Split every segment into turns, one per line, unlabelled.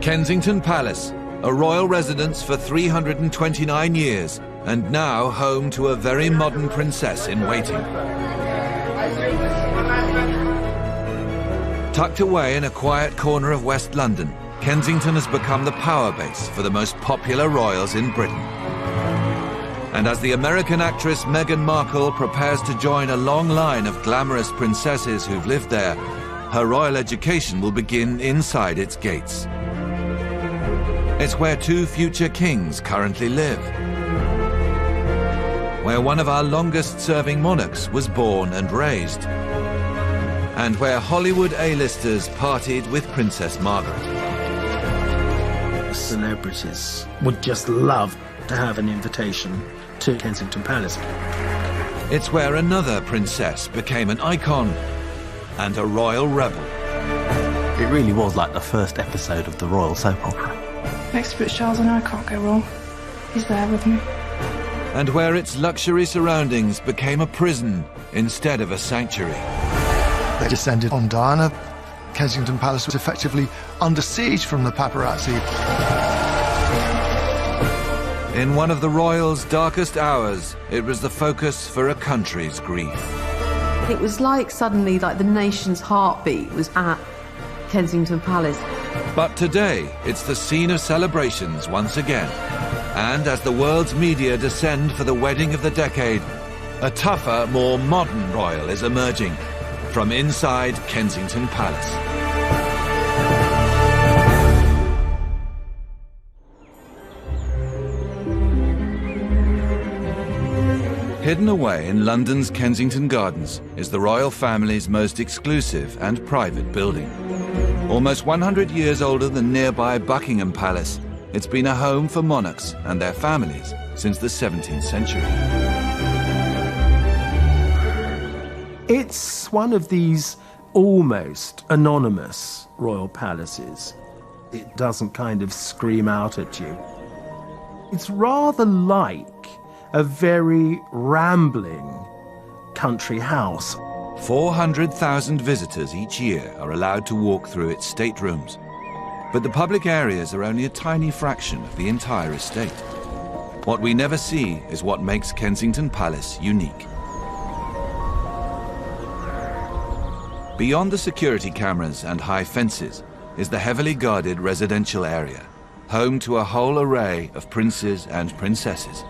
Kensington Palace, a royal residence for 329 years, and now home to a very modern princess in waiting. Tucked away in a quiet corner of West London, Kensington has become the power base for the most popular royals in Britain. And as the American actress Meghan Markle prepares to join a long line of glamorous princesses who've lived there, her royal education will begin inside its gates. It's where 2 future kings currently live, where one of our longest-serving monarchs was born and raised, and where Hollywood A-listers partied with Princess Margaret.
Celebrities would just love to have an invitation to Kensington Palace.
It's where another princess became an icon and a royal rebel.
It really was like the first episode of the royal soap opera.
Next to Prince Charles and I can't go wrong. He's there with me.
And where its luxury surroundings became a prison instead of a sanctuary.
They descended on Diana. Kensington Palace was effectively under siege from the paparazzi.
In one of the royals' darkest hours, it was the focus for a country's grief.
It was like suddenly the nation's heartbeat was at Kensington Palace.
But today, it's the scene of celebrations once again. And as the world's media descend for the wedding of the decade, a tougher, more modern royal is emerging from inside Kensington Palace. Hidden away in London's Kensington Gardens is the royal family's most exclusive and private building. Almost 100 years older than nearby Buckingham Palace, it's been a home for monarchs and their families since the 17th century.
It's one of these almost anonymous royal palaces. It doesn't kind of scream out at you. It's rather like a very rambling country house.
400,000 visitors each year are allowed to walk through its staterooms. But the public areas are only a tiny fraction of the entire estate. What we never see is what makes Kensington Palace unique. Beyond the security cameras and high fences is the heavily guarded residential area, home to a whole array of princes and princesses.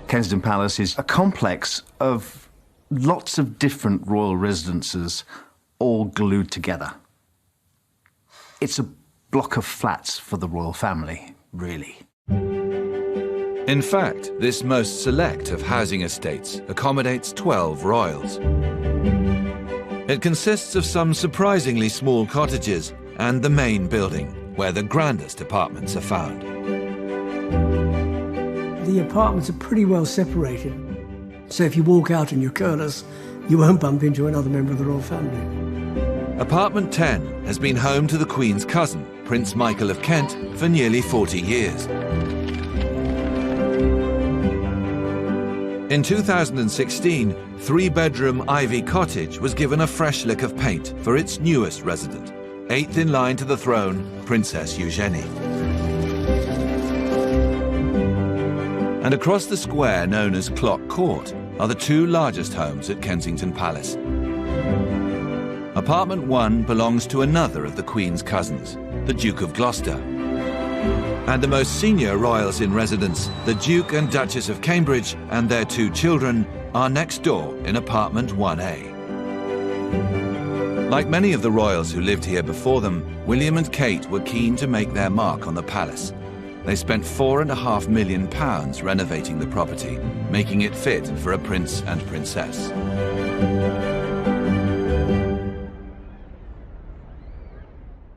Kensington Palace is a complex of lots of different royal residences all glued together. It's a block of flats for the royal family, really.
In fact, this most select of housing estates accommodates 12 royals. It consists of some surprisingly small cottages and the main building, where the grandest apartments are found.
The apartments are pretty well separated, so if you walk out and you're careless, you won't bump into another member of the royal family.
Apartment 10 has been home to the Queen's cousin, Prince Michael of Kent, for nearly 40 years. In 2016, 3-bedroom Ivy Cottage was given a fresh lick of paint for its newest resident, 8th in line to the throne, Princess Eugenie. And across the square known as Clock Court are the 2 largest homes at Kensington Palace. Apartment 1 belongs to another of the Queen's cousins, the Duke of Gloucester. And the most senior royals in residence, the Duke and Duchess of Cambridge and their 2 children, are next door in apartment 1A. Like many of the royals who lived here before them, William and Kate were keen to make their mark on the palace. They spent £4.5 million renovating the property, making it fit for a prince and princess.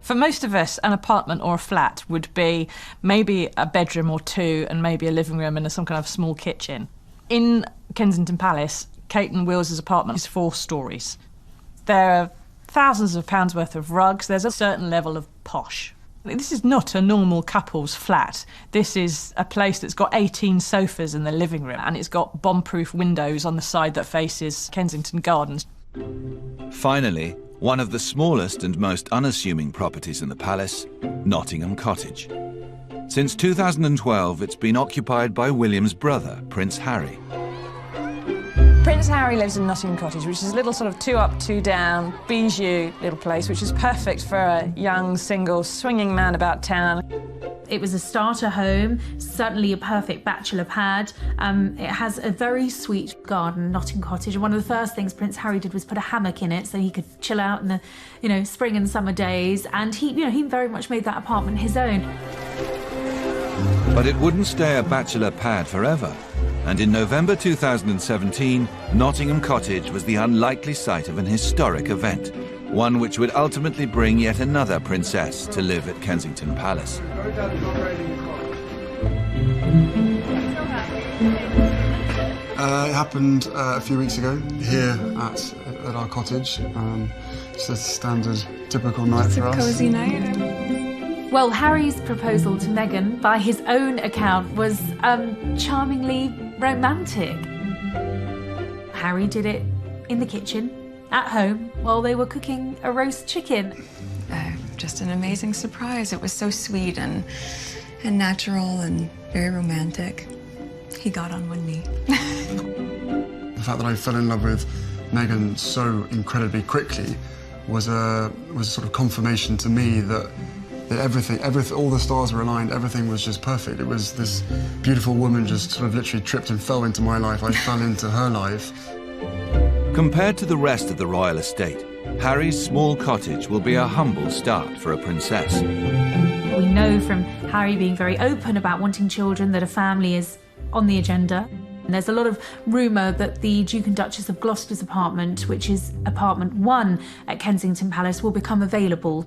For most of us, an apartment or a flat would be maybe a bedroom or 2 and maybe a living room and some kind of small kitchen. In Kensington Palace, Kate and Will's apartment is 4 stories. There are thousands of pounds worth of rugs. There's a certain level of posh. This is not a normal couple's flat. This is a place that's got 18 sofas in the living room, and it's got bomb-proof windows on the side that faces Kensington Gardens.
Finally, one of the smallest and most unassuming properties in the palace, Nottingham Cottage. Since 2012, it's been occupied by William's brother, Prince Harry.
Prince Harry lives in Nottingham Cottage, which is a little sort of 2 up, 2 down, bijou little place, which is perfect for a young, single, swinging man about town.
It was a starter home, certainly a perfect bachelor pad. It has a very sweet garden, Nottingham Cottage. And one of the first things Prince Harry did was put a hammock in it so he could chill out in the, spring and summer days. And he very much made that apartment his own.
But it wouldn't stay a bachelor pad forever. And in November 2017, Nottingham Cottage was the unlikely site of an historic event, one which would ultimately bring yet another princess to live at Kensington Palace.
It happened a few weeks ago here at our cottage. Just a standard, typical night for us.
It's a cosy night.
Well, Harry's proposal to Meghan, by his own account, was charmingly romantic. Harry did it in the kitchen, at home, while they were cooking a roast chicken.
Just an amazing surprise. It was so sweet and natural and very romantic. He got on one knee.
The fact that I fell in love with Meghan so incredibly quickly was sort of confirmation to me that everything, all the stars were aligned, everything was just perfect. It was this beautiful woman just sort of literally tripped and fell into my life. I fell into her life.
Compared to the rest of the royal estate, Harry's small cottage will be a humble start for a princess.
We know from Harry being very open about wanting children that a family is on the agenda. And there's a lot of rumour that the Duke and Duchess of Gloucester's apartment, which is apartment 1 at Kensington Palace, will become available.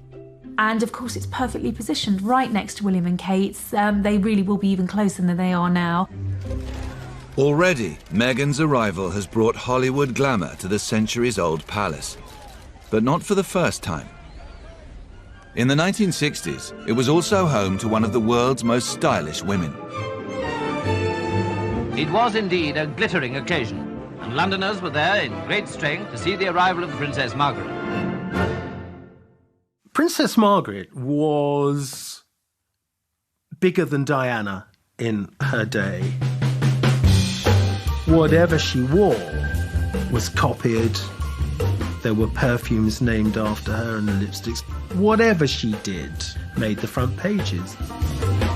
And of course, it's perfectly positioned right next to William and Kate's. They really will be even closer than they are now.
Already, Meghan's arrival has brought Hollywood glamour to the centuries-old palace. But not for the first time. In the 1960s, it was also home to one of the world's most stylish women.
It was indeed a glittering occasion, and Londoners were there in great strength to see the arrival of the Princess Margaret.
Princess Margaret was bigger than Diana in her day. Whatever she wore was copied. There were perfumes named after her and the lipsticks. Whatever she did made the front pages.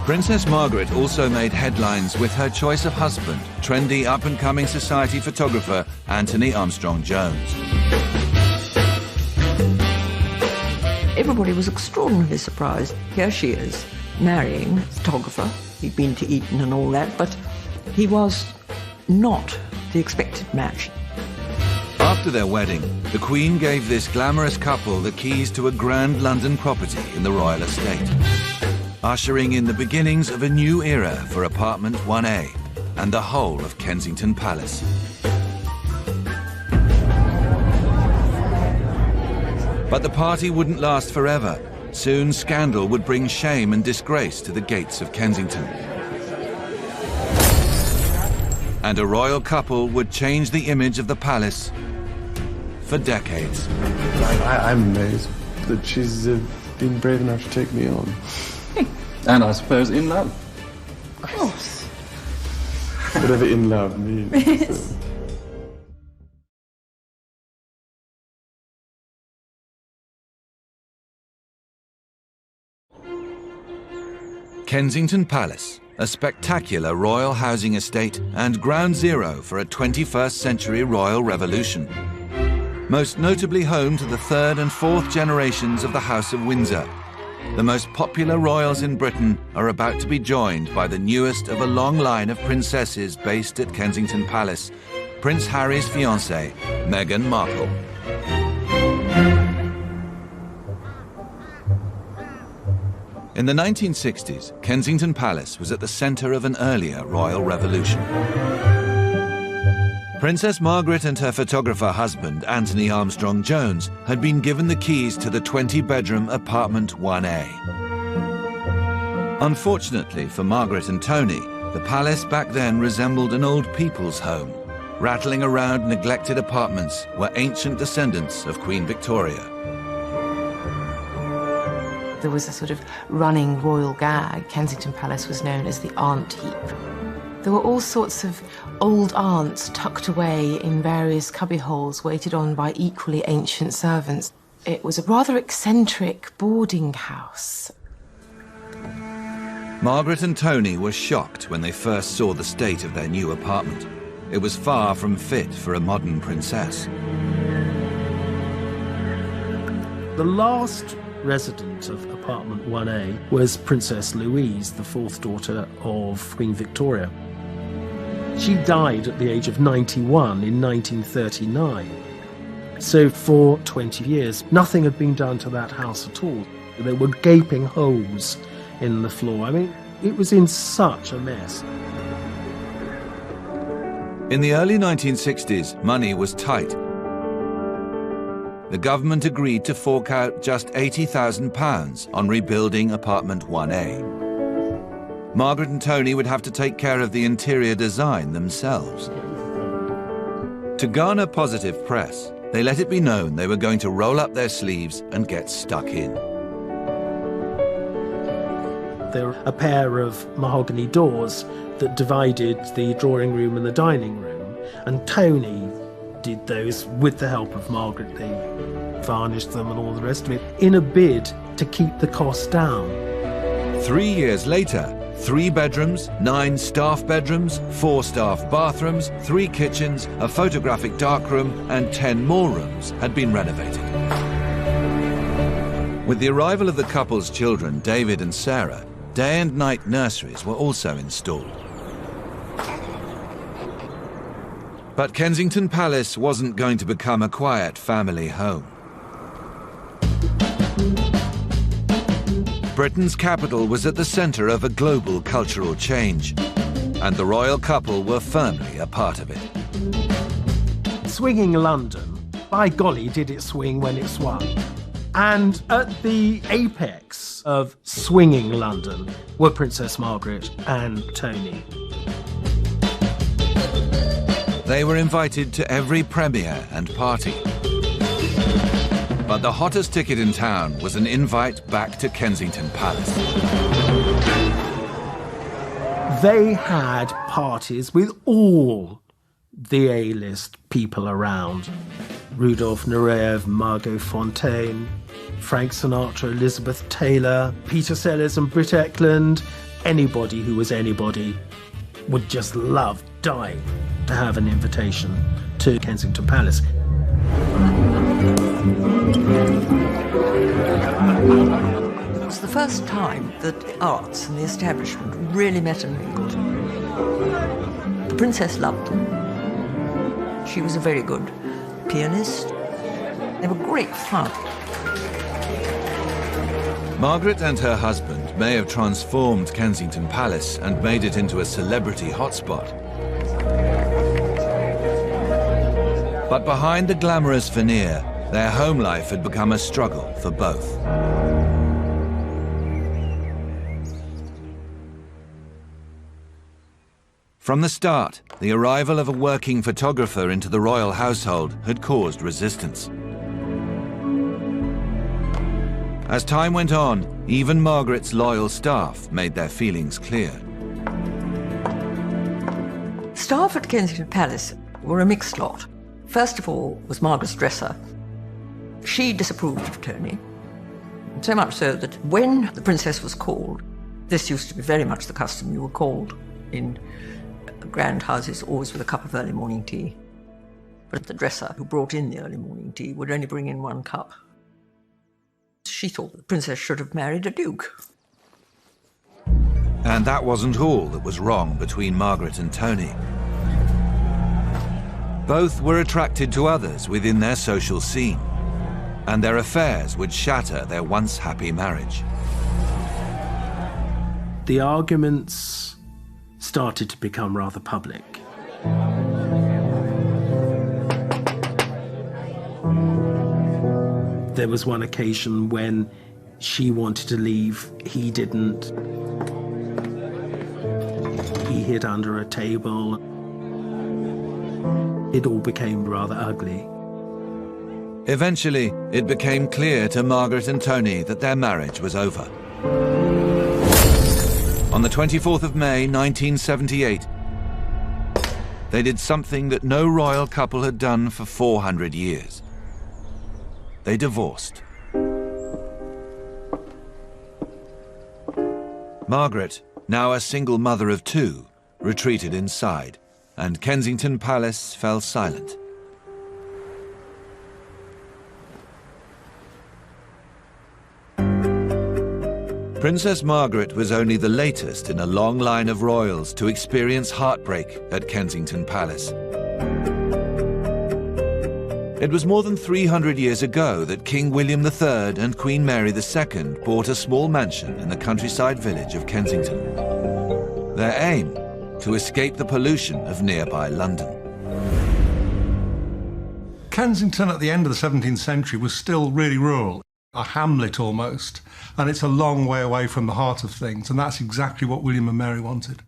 Princess Margaret also made headlines with her choice of husband, trendy up-and-coming society photographer Anthony Armstrong-Jones.
Everybody was extraordinarily surprised. Here she is, marrying a photographer. He'd been to Eton and all that, but he was not the expected match.
After their wedding, the Queen gave this glamorous couple the keys to a grand London property in the royal estate, ushering in the beginnings of a new era for apartment 1A and the whole of Kensington Palace. But the party wouldn't last forever. Soon scandal would bring shame and disgrace to the gates of Kensington. And a royal couple would change the image of the palace for decades.
I'm amazed that she's been brave enough to take me on. And I suppose in love.
Of course.
Whatever in love means.
Kensington Palace, a spectacular royal housing estate and ground zero for a 21st century royal revolution. Most notably home to the third and fourth generations of the House of Windsor. The most popular royals in Britain are about to be joined by the newest of a long line of princesses based at Kensington Palace, Prince Harry's fiancée, Meghan Markle. In the 1960s, Kensington Palace was at the centre of an earlier royal revolution. Princess Margaret and her photographer husband, Anthony Armstrong-Jones, had been given the keys to the 20-bedroom apartment 1A. Unfortunately for Margaret and Tony, the palace back then resembled an old people's home, Rattling around neglected apartments were ancient descendants of Queen Victoria.
There was a sort of running royal gag. Kensington Palace was known as the aunt heap. There were all sorts of old aunts tucked away in various cubbyholes, waited on by equally ancient servants. It was a rather eccentric boarding house.
Margaret and Tony were shocked when they first saw the state of their new apartment. It was far from fit for a modern princess.
The last resident of apartment 1A was Princess Louise, the fourth daughter of Queen Victoria. She died at the age of 91 in 1939. So for 20 years, nothing had been done to that house at all. There were gaping holes in the floor. I mean, it was in such a mess.
In the early 1960s, money was tight. The government agreed to fork out just £80,000 on rebuilding apartment 1A. Margaret and Tony would have to take care of the interior design themselves. To garner positive press, they let it be known they were going to roll up their sleeves and get stuck in.
There were a pair of mahogany doors that divided the drawing room and the dining room, and Tony did those with the help of Margaret. They varnished them and all the rest of it in a bid to keep the cost down.
3 years later, 3 bedrooms, 9 staff bedrooms, 4 staff bathrooms, 3 kitchens, a photographic darkroom, and 10 more rooms had been renovated. With the arrival of the couple's children, David and Sarah, day and night nurseries were also installed. But Kensington Palace wasn't going to become a quiet family home. Britain's capital was at the centre of a global cultural change, and the royal couple were firmly a part of it.
Swinging London, by golly, did it swing when it swung. And at the apex of swinging London were Princess Margaret and Tony.
They were invited to every premiere and party. But the hottest ticket in town was an invite back to Kensington Palace.
They had parties with all the A-list people around. Rudolph Nureyev, Margot Fontaine, Frank Sinatra, Elizabeth Taylor, Peter Sellers and Britt Ekland. Anybody who was anybody would just love dying to have an invitation to Kensington Palace.
It was the first time that the arts and the establishment really met and mingled. The princess loved them. She was a very good pianist. They were great fun.
Margaret and her husband may have transformed Kensington Palace and made it into a celebrity hotspot. But behind the glamorous veneer, their home life had become a struggle for both. From the start, the arrival of a working photographer into the royal household had caused resistance. As time went on, even Margaret's loyal staff made their feelings clear.
Staff at Kensington Palace were a mixed lot. First of all was Margaret's dresser. She disapproved of Tony, so much so that when the princess was called, this used to be very much the custom, you were called in grand houses always with a cup of early morning tea. But the dresser who brought in the early morning tea would only bring in 1 cup. She thought the princess should have married a duke.
And that wasn't all that was wrong between Margaret and Tony. Both were attracted to others within their social scene, and their affairs would shatter their once happy marriage.
The arguments started to become rather public. There was one occasion when she wanted to leave, he didn't. He hid under a table. it all became rather ugly.
Eventually, it became clear to Margaret and Tony that their marriage was over. On the 24th of May, 1978, they did something that no royal couple had done for 400 years. They divorced. Margaret, now a single mother of two, retreated inside, and Kensington Palace fell silent. Princess Margaret was only the latest in a long line of royals to experience heartbreak at Kensington Palace. It was more than 300 years ago that King William III and Queen Mary II bought a small mansion in the countryside village of Kensington. Their aim? To escape the pollution of nearby London.
Kensington at the end of the 17th century was still really rural. A hamlet almost, and it's a long way away from the heart of things, and that's exactly what William and Mary wanted.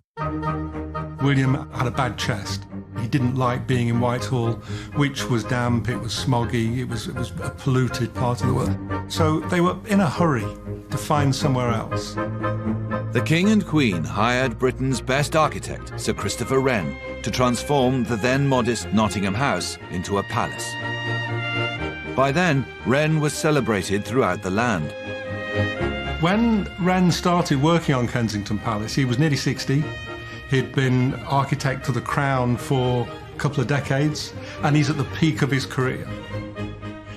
William had a bad chest. He didn't like being in Whitehall, which was damp, it was smoggy, it was a polluted part of the world. So they were in a hurry to find somewhere else.
The King and Queen hired Britain's best architect, Sir Christopher Wren, to transform the then modest Nottingham House into a palace. By then, Wren was celebrated throughout the land.
When Wren started working on Kensington Palace, he was nearly 60. He'd been architect to the Crown for a couple of decades, and he's at the peak of his career.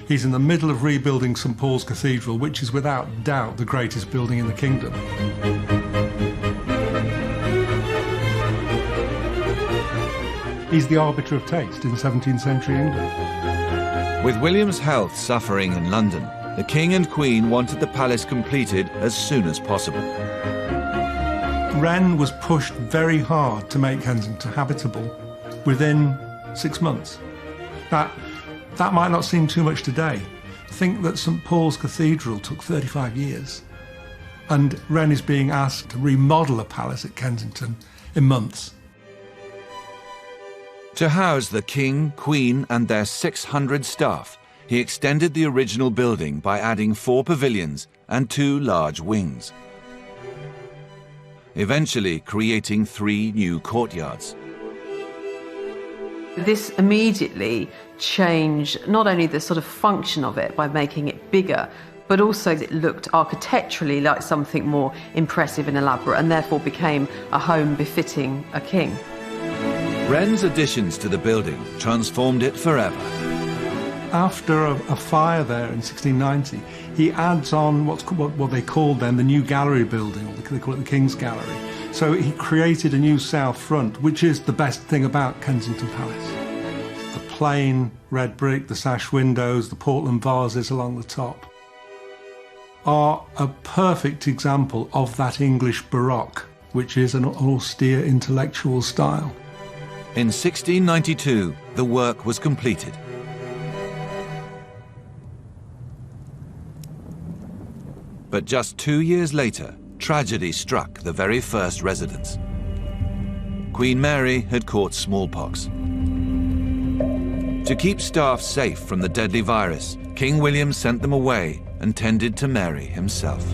He's in the middle of rebuilding St Paul's Cathedral, which is without doubt the greatest building in the kingdom. He's the arbiter of taste in 17th century England.
With William's health suffering in London, the King and Queen wanted the palace completed as soon as possible.
Wren was pushed very hard to make Kensington habitable within 6 months. That might not seem too much today. Think that St Paul's Cathedral took 35 years, and Wren is being asked to remodel a palace at Kensington in months.
To house the King, Queen and their 600 staff, he extended the original building by adding 4 pavilions and 2 large wings, eventually creating 3 new courtyards.
This immediately changed not only the sort of function of it by making it bigger, but also it looked architecturally like something more impressive and elaborate, and therefore became a home befitting a king.
Wren's additions to the building transformed it forever.
After a fire there in 1690, he adds on what they called then the new gallery building, or they call it the King's Gallery. So he created a new south front, which is the best thing about Kensington Palace. The plain red brick, the sash windows, the Portland vases along the top are a perfect example of that English Baroque, which is an austere intellectual style.
In 1692, the work was completed. But just 2 years later, tragedy struck the very first residents. Queen Mary had caught smallpox. To keep staff safe from the deadly virus, King William sent them away and tended to Mary himself.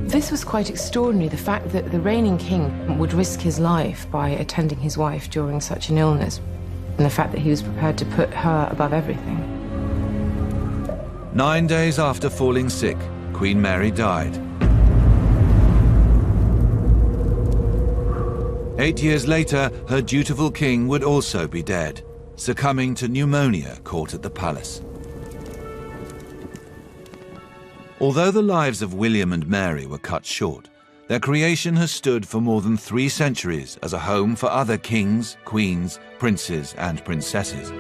This was quite extraordinary, the fact that the reigning king would risk his life by attending his wife during such an illness, and the fact that he was prepared to put her above everything.
9 days after falling sick, Queen Mary died. 8 years later, her dutiful king would also be dead, succumbing to pneumonia caught at the palace. Although the lives of William and Mary were cut short, their creation has stood for more than 3 centuries as a home for other kings, queens, princes and princesses.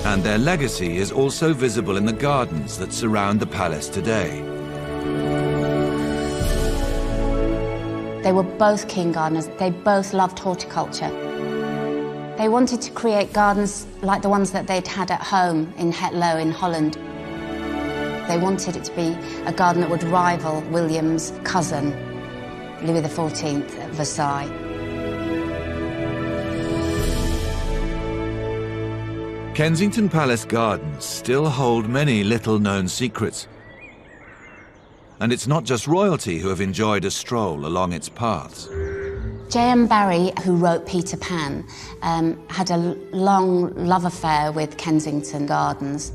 And their legacy is also visible in the gardens that surround the palace today.
They were both king gardeners. They both loved horticulture. They wanted to create gardens like the ones that they'd had at home in Hetlow in Holland. They wanted it to be a garden that would rival William's cousin, Louis XIV at Versailles.
Kensington Palace gardens still hold many little-known secrets. And it's not just royalty who have enjoyed a stroll along its paths.
J.M. Barrie, who wrote Peter Pan, had a long love affair with Kensington Gardens.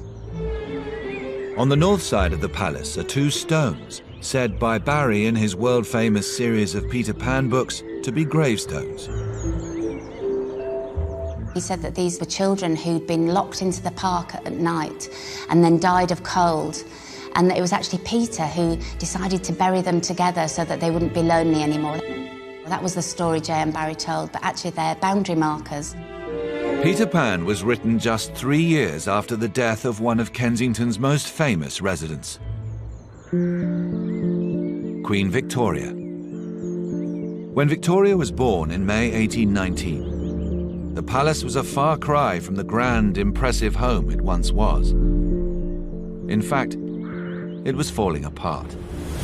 On the north side of the palace are two stones, said by Barrie in his world-famous series of Peter Pan books to be gravestones.
He said that these were children who'd been locked into the park at night and then died of cold, and that it was actually Peter who decided to bury them together so that they wouldn't be lonely anymore. That was the story J.M. Barrie told, but actually they're boundary markers.
Peter Pan was written just 3 years after the death of one of Kensington's most famous residents, Queen Victoria. When Victoria was born in May 1819, the palace was a far cry from the grand, impressive home it once was. In fact, it was falling apart.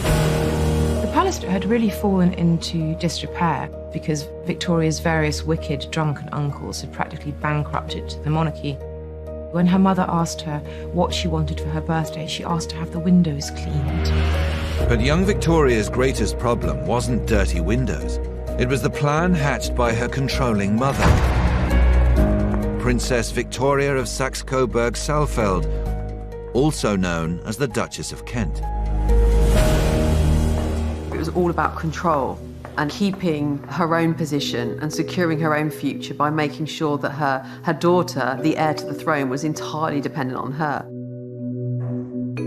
The palace had really fallen into disrepair because Victoria's various wicked, drunken uncles had practically bankrupted the monarchy. When her mother asked her what she wanted for her birthday, she asked to have the windows cleaned.
But young Victoria's greatest problem wasn't dirty windows. It was the plan hatched by her controlling mother, Princess Victoria of Saxe-Coburg-Saalfeld, also known as the Duchess of Kent.
It was all about control and keeping her own position and securing her own future by making sure that her daughter, the heir to the throne, was entirely dependent on her.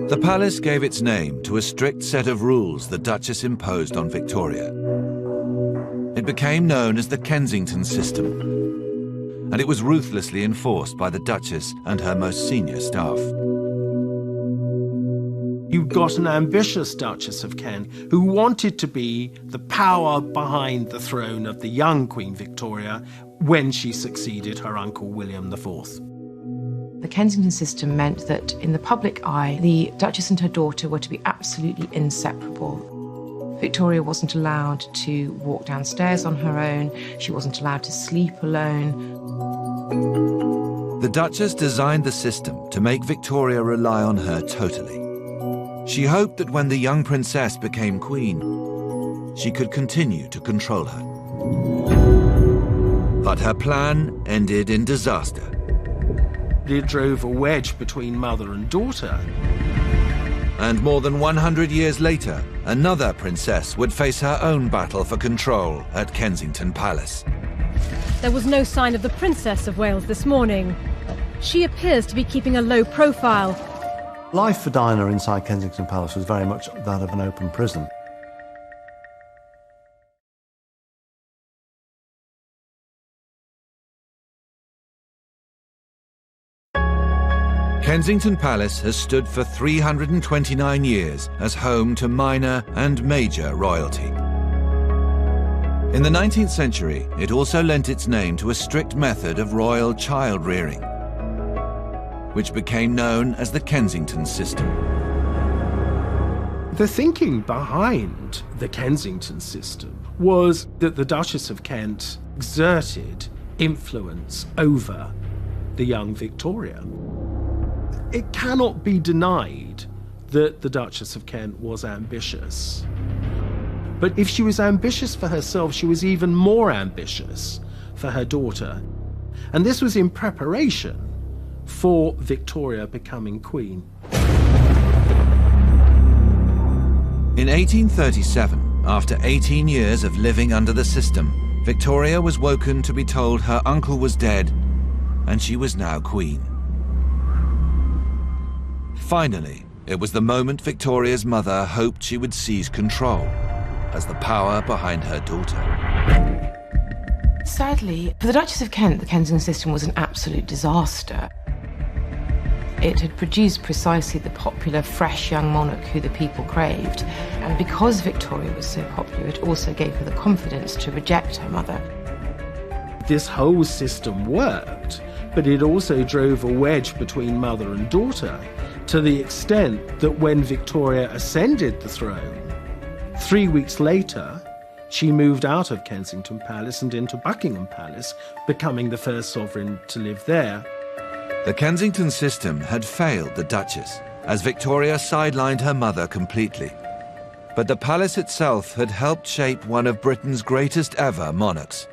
The palace gave its name to a strict set of rules the Duchess imposed on Victoria. It became known as the Kensington system, and it was ruthlessly enforced by the Duchess and her most senior staff.
You've got an ambitious Duchess of Kent who wanted to be the power behind the throne of the young Queen Victoria when she succeeded her uncle William IV.
The Kensington system meant that in the public eye, the Duchess and her daughter were to be absolutely inseparable. Victoria wasn't allowed to walk downstairs on her own. She wasn't allowed to sleep alone.
The Duchess designed the system to make Victoria rely on her totally. She hoped that when the young princess became queen, she could continue to control her. But her plan ended in disaster.
It drove a wedge between mother and daughter.
And more than 100 years later, another princess would face her own battle for control at Kensington Palace.
There was no sign of the Princess of Wales this morning. She appears to be keeping a low profile.
Life for Diana inside Kensington Palace was very much that of an open prison.
Kensington Palace has stood for 329 years as home to minor and major royalty. In the 19th century, it also lent its name to a strict method of royal child rearing, which became known as the Kensington system.
The thinking behind the Kensington system was that the Duchess of Kent exerted influence over the young Victoria. It cannot be denied that the Duchess of Kent was ambitious. But if she was ambitious for herself, she was even more ambitious for her daughter. And this was in preparation for Victoria becoming queen.
In 1837, after 18 years of living under the system, Victoria was woken to be told her uncle was dead and she was now queen. Finally, it was the moment Victoria's mother hoped she would seize control as the power behind her daughter.
Sadly, for the Duchess of Kent, the Kensington system was an absolute disaster. It had produced precisely the popular, fresh young monarch who the people craved. And because Victoria was so popular, it also gave her the confidence to reject her mother.
This whole system worked, but it also drove a wedge between mother and daughter, to the extent that when Victoria ascended the throne, 3 weeks later, She moved out of Kensington Palace and into Buckingham Palace, becoming the first sovereign to live there.
The Kensington system had failed the Duchess, as Victoria sidelined her mother completely. But the palace itself had helped shape one of Britain's greatest ever monarchs.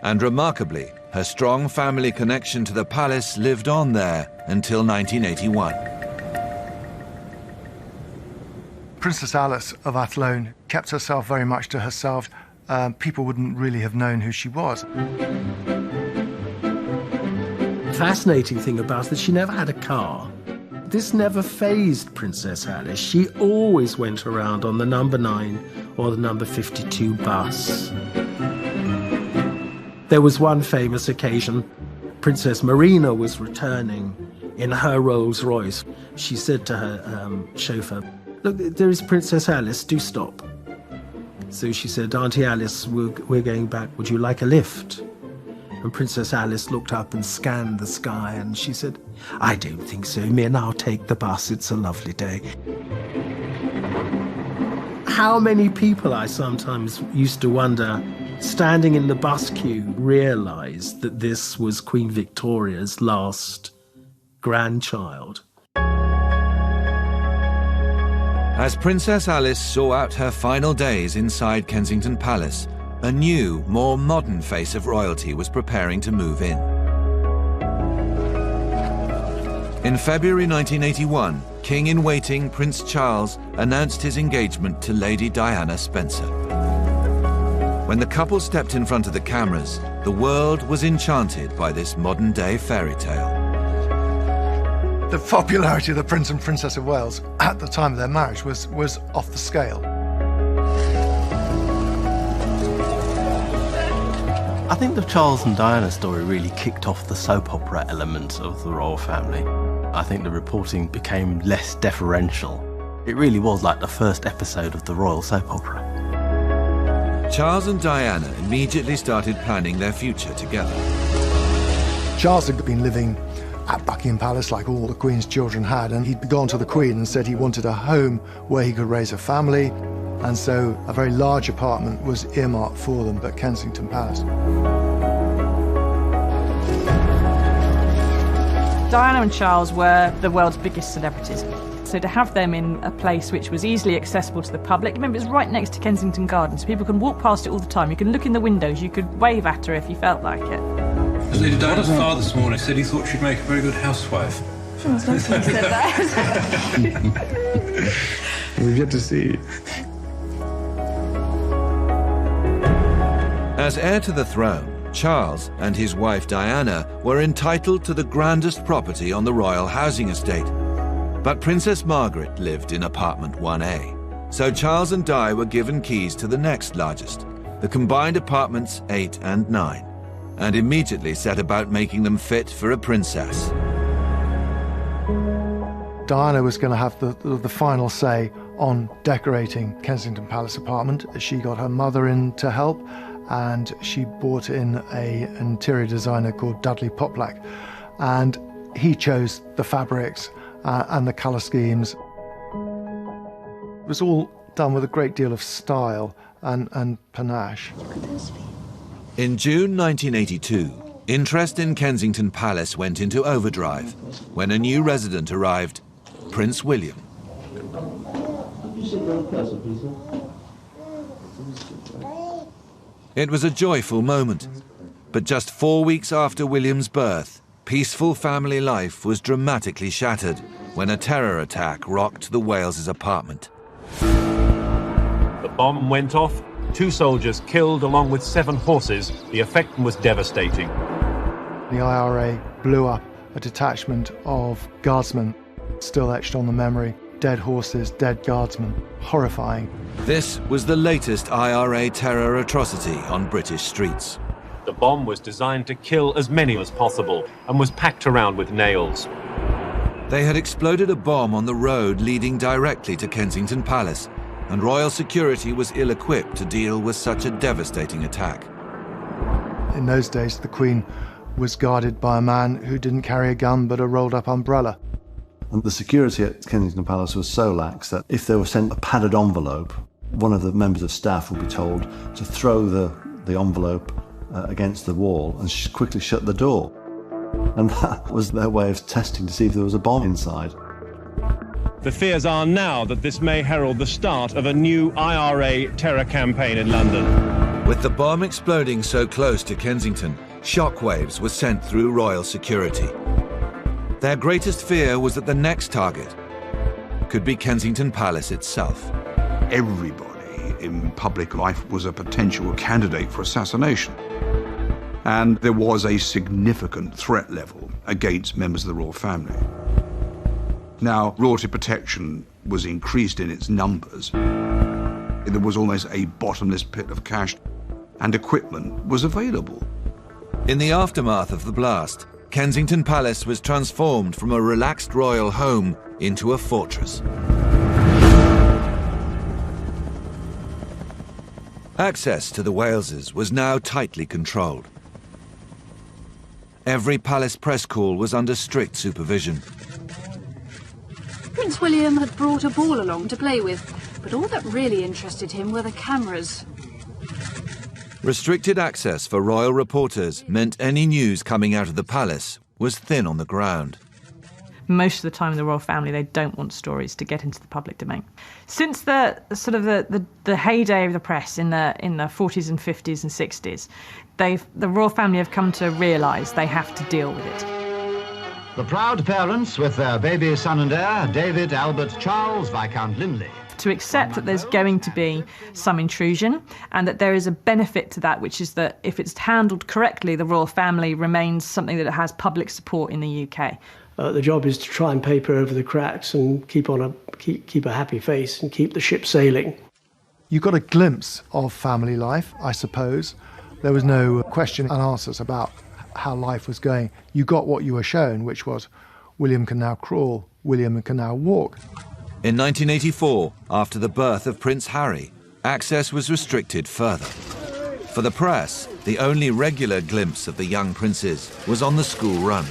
And remarkably, her strong family connection to the palace lived on there until 1981.
Princess Alice of Athlone kept herself very much to herself. People wouldn't really have known who she was.
Fascinating thing about it, she never had a car. This never fazed Princess Alice. She always went around on the number 9 or the number 52 bus. There was one famous occasion. Princess Marina was returning in her Rolls Royce. She said to her chauffeur, "Look, there is Princess Alice, do stop." So she said, "Auntie Alice, we're going back. Would you like a lift?" And Princess Alice looked up and scanned the sky and she said, "I don't think so, Min, I'll take the bus. It's a lovely day." How many people, I sometimes used to wonder, standing in the bus queue, realised that this was Queen Victoria's last grandchild.
As Princess Alice saw out her final days inside Kensington Palace, a new, more modern face of royalty was preparing to move in. In February 1981, King-in-Waiting Prince Charles announced his engagement to Lady Diana Spencer. When the couple stepped in front of the cameras, the world was enchanted by this modern-day fairy tale.
The popularity of the Prince and Princess of Wales at the time of their marriage was off the scale.
I think the Charles and Diana story really kicked off the soap opera element of the royal family. I think the reporting became less deferential. It really was like the first episode of the royal soap opera.
Charles and Diana immediately started planning their future together.
Charles had been living at Buckingham Palace like all the Queen's children had, and he'd gone to the Queen and said he wanted a home where he could raise a family, and so a very large apartment was earmarked for them at Kensington Palace.
Diana and Charles were the world's biggest celebrities. So to have them in a place which was easily accessible to the public, remember it's right next to Kensington Gardens, so people can walk past it all the time. You can look in the windows, you could wave at her if you felt like it.
Lady Diana's father this morning said he thought she'd make a very good housewife.
Oh, it's nice when you said that.
We've yet to see.
As heir to the throne, Charles and his wife Diana were entitled to the grandest property on the royal housing estate. But Princess Margaret lived in apartment 1A. So Charles and Di were given keys to the next largest, the combined apartments 8 and 9, and immediately set about making them fit for a princess.
Diana was going to have the final say on decorating Kensington Palace apartment. She got her mother in to help, and she brought in an interior designer called Dudley Poplack, and he chose the fabrics and the colour schemes. It was all done with a great deal of style and panache.
In June 1982, interest in Kensington Palace went into overdrive when a new resident arrived, Prince William. It was a joyful moment, but just 4 weeks after William's birth, peaceful family life was dramatically shattered when a terror attack rocked the Wales's apartment.
The bomb went off, 2 soldiers killed along with 7 horses. The effect was devastating.
The IRA blew up a detachment of guardsmen, still etched on the memory. Dead horses, dead guardsmen. Horrifying.
This was the latest IRA terror atrocity on British streets.
The bomb was designed to kill as many as possible and was packed around with nails.
They had exploded a bomb on the road leading directly to Kensington Palace, and royal security was ill-equipped to deal with such a devastating attack.
In those days, the Queen was guarded by a man who didn't carry a gun but a rolled-up umbrella.
And the security at Kensington Palace was so lax that if they were sent a padded envelope,
One of the members of staff would be told to throw the envelope against the wall and quickly shut the door. And that was their way of testing to see if there was a bomb inside.
The fears are now that this may herald the start of a new IRA terror campaign in London.
With the bomb exploding so close to Kensington, shockwaves were sent through royal security. Their greatest fear was that the next target could be Kensington Palace itself.
Everybody in public life was a potential candidate for assassination. And there was a significant threat level against members of the royal family. Now, royalty protection was increased in its numbers. There was almost a bottomless pit of cash, and equipment was available.
In the aftermath of the blast, Kensington Palace was transformed from a relaxed royal home into a fortress. Access to the Waleses was now tightly controlled. Every palace press call was under strict supervision.
Prince William had brought a ball along to play with, but all that really interested him were the cameras.
Restricted access for royal reporters meant any news coming out of the palace was thin on the ground.
Most of the time in the royal family, they don't want stories to get into the public domain. Since the heyday of the press in the 40s and 50s and 60s, the royal family have come to realise they have to deal with it.
The proud parents with their baby son and heir, David Albert Charles Viscount Linley.
To accept that there's going to be some intrusion and that there is a benefit to that, which is that if it's handled correctly, the royal family remains something that has public support in the UK.
The job is to try and paper over the cracks and keep a happy face and keep the ship sailing.
You got a glimpse of family life, I suppose. There was no question and answers about how life was going. You got what you were shown, which was William can now crawl, William can now walk.
In 1984, after the birth of Prince Harry, access was restricted further. For the press, the only regular glimpse of the young princes was on the school run.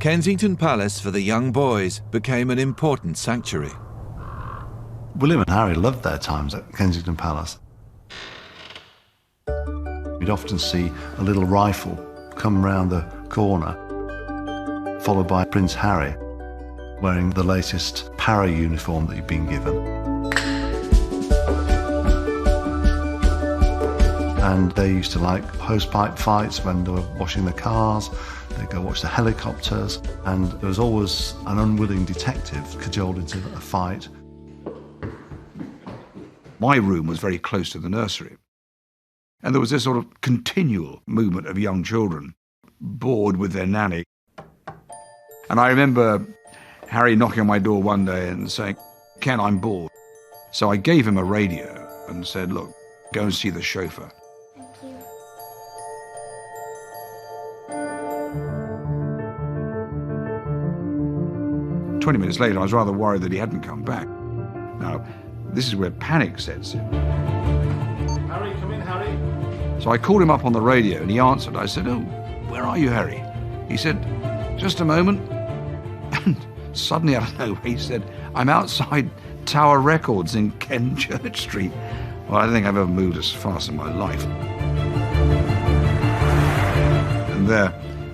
Kensington Palace for the young boys became an important sanctuary.
William and Harry loved their times at Kensington Palace. You'd often see a little rifle come round the corner, followed by Prince Harry wearing the latest para uniform that he'd been given. And they used to like hosepipe fights when they were washing the cars. They'd go watch the helicopters, and there was always an unwilling detective cajoled into a fight.
My room was very close to the nursery, and there was this sort of continual movement of young children, bored with their nanny. And I remember Harry knocking on my door one day and saying, "Ken, I'm bored." So I gave him a radio and said, "Look, go and see the chauffeur." 20 minutes later, I was rather worried that he hadn't come back. Now, this is where panic sets in.
Harry, come in, Harry.
So I called him up on the radio and he answered. I said, "Oh, where are you, Harry?" He said, "Just a moment." And suddenly, out of nowhere, he said, "I'm outside Tower Records in Ken Church Street." Well, I don't think I've ever moved as fast in my life. And there,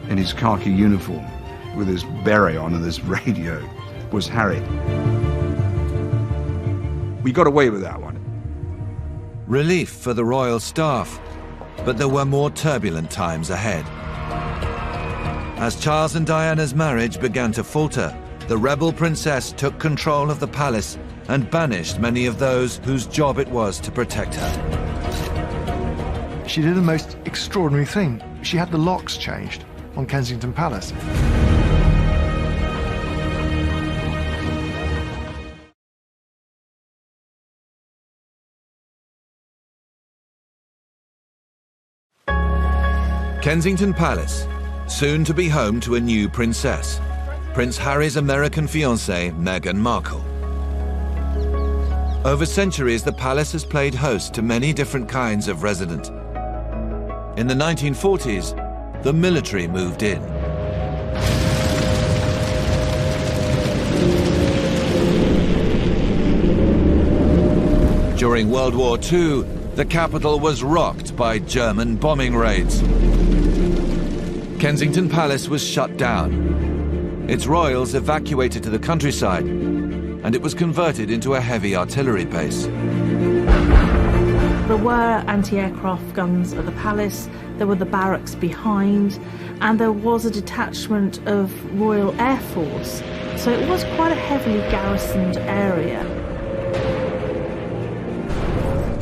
in his khaki uniform, with his beret on and this radio, was Harry. We got away with that one.
Relief for the royal staff, but there were more turbulent times ahead. As Charles and Diana's marriage began to falter, the rebel princess took control of the palace and banished many of those whose job it was to protect her.
She did the most extraordinary thing. She had the locks changed on Kensington Palace.
Kensington Palace, soon to be home to a new princess, Prince Harry's American fiancée, Meghan Markle. Over centuries, the palace has played host to many different kinds of resident. In the 1940s, the military moved in. During World War II, the capital was rocked by German bombing raids. Kensington Palace was shut down. Its royals evacuated to the countryside, and it was converted into a heavy artillery base.
There were anti-aircraft guns at the palace, there were the barracks behind, and there was a detachment of Royal Air Force. So it was quite a heavily garrisoned area.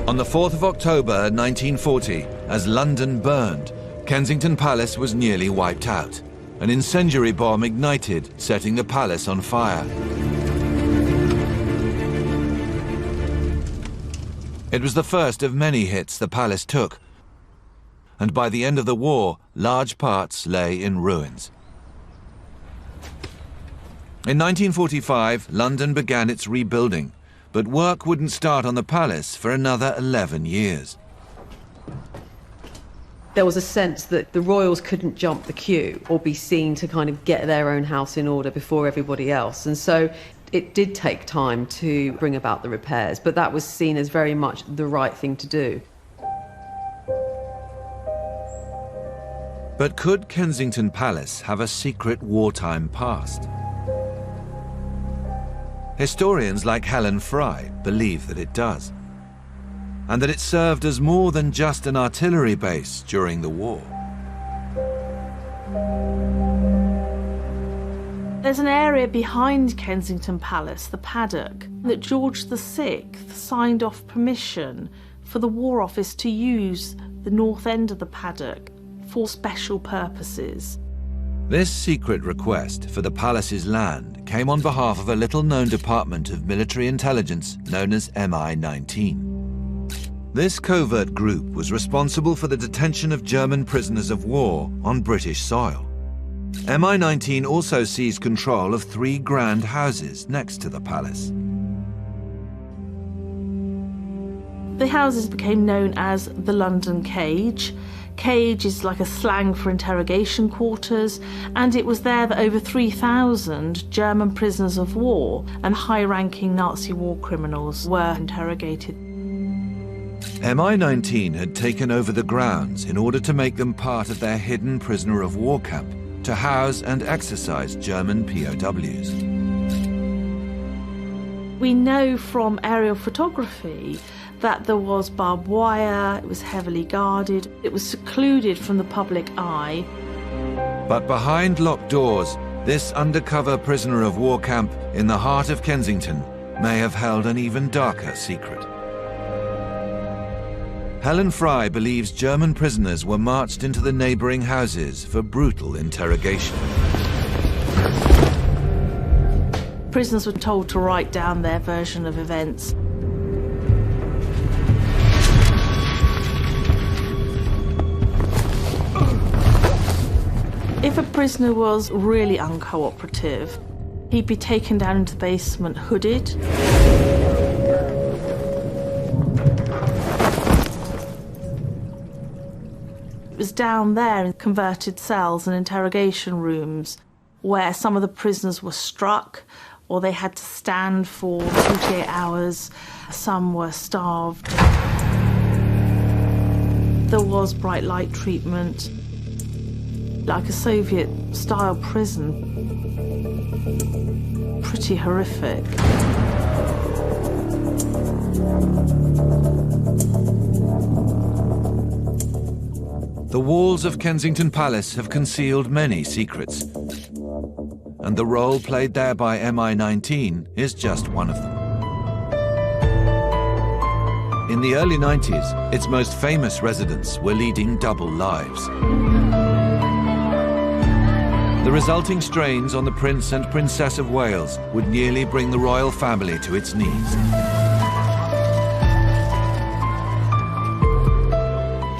On the 4th of October 1940, as London burned, Kensington Palace was nearly wiped out. An incendiary bomb ignited, setting the palace on fire. It was the first of many hits the palace took, and by the end of the war, large parts lay in ruins. In 1945, London began its rebuilding, but work wouldn't start on the palace for another 11 years.
There was a sense that the royals couldn't jump the queue or be seen to kind of get their own house in order before everybody else. And so it did take time to bring about the repairs, but that was seen as very much the right thing to do.
But could Kensington Palace have a secret wartime past? Historians like Helen Fry believe that it does, and that it served as more than just an artillery base during the war.
There's an area behind Kensington Palace, the paddock, that George VI signed off permission for the War Office to use the north end of the paddock for special purposes.
This secret request for the palace's land came on behalf of a little-known department of military intelligence known as MI-19. This covert group was responsible for the detention of German prisoners of war on British soil. MI-19 also seized control of 3 grand houses next to the palace.
The houses became known as the London Cage. Cage is like a slang for interrogation quarters, and it was there that over 3,000 German prisoners of war and high-ranking Nazi war criminals were interrogated.
MI-19 had taken over the grounds in order to make them part of their hidden prisoner of war camp to house and exercise German POWs.
We know from aerial photography that there was barbed wire, it was heavily guarded, it was secluded from the public eye.
But behind locked doors, this undercover prisoner of war camp in the heart of Kensington may have held an even darker secret. Helen Fry believes German prisoners were marched into the neighbouring houses for brutal interrogation.
Prisoners were told to write down their version of events. If a prisoner was really uncooperative, he'd be taken down into the basement hooded. It was down there in converted cells and interrogation rooms where some of the prisoners were struck or they had to stand for 48 hours. Some were starved. There was bright light treatment, like a Soviet-style prison. Pretty horrific.
The walls of Kensington Palace have concealed many secrets, and the role played there by MI-19 is just one of them. In the early 90s, its most famous residents were leading double lives. The resulting strains on the Prince and Princess of Wales would nearly bring the royal family to its knees.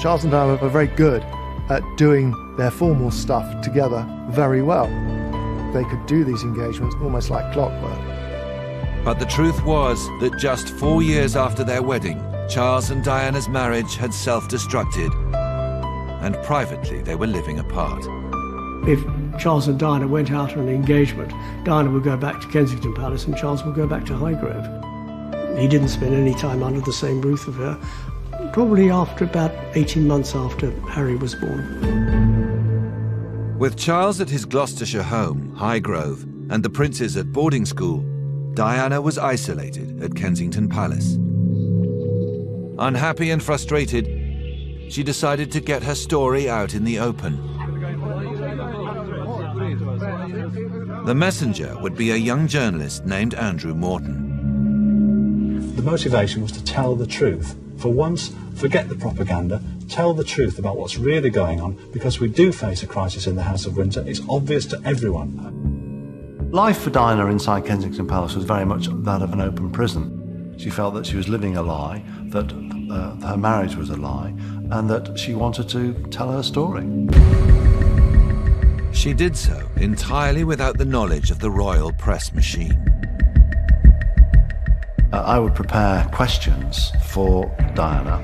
Charles and Diana were very good at doing their formal stuff together very well. They could do these engagements almost like clockwork.
But the truth was that just 4 years after their wedding, Charles and Diana's marriage had self-destructed, and privately they were living apart.
If Charles and Diana went out on an engagement, Diana would go back to Kensington Palace and Charles would go back to Highgrove. He didn't spend any time under the same roof of her, probably after about 18 months after Harry was born.
With Charles at his Gloucestershire home, Highgrove, and the princes at boarding school, Diana was isolated at Kensington Palace. Unhappy and frustrated, she decided to get her story out in the open. The messenger would be a young journalist named Andrew Morton.
The motivation was to tell the truth. For once, forget the propaganda, tell the truth about what's really going on, because we do face a crisis in the House of Windsor. It's obvious to everyone.
Life for Diana inside Kensington Palace was very much that of an open prison. She felt that she was living a lie, that her marriage was a lie, and that she wanted to tell her story.
She did so entirely without the knowledge of the royal press machine.
I would prepare questions for Diana,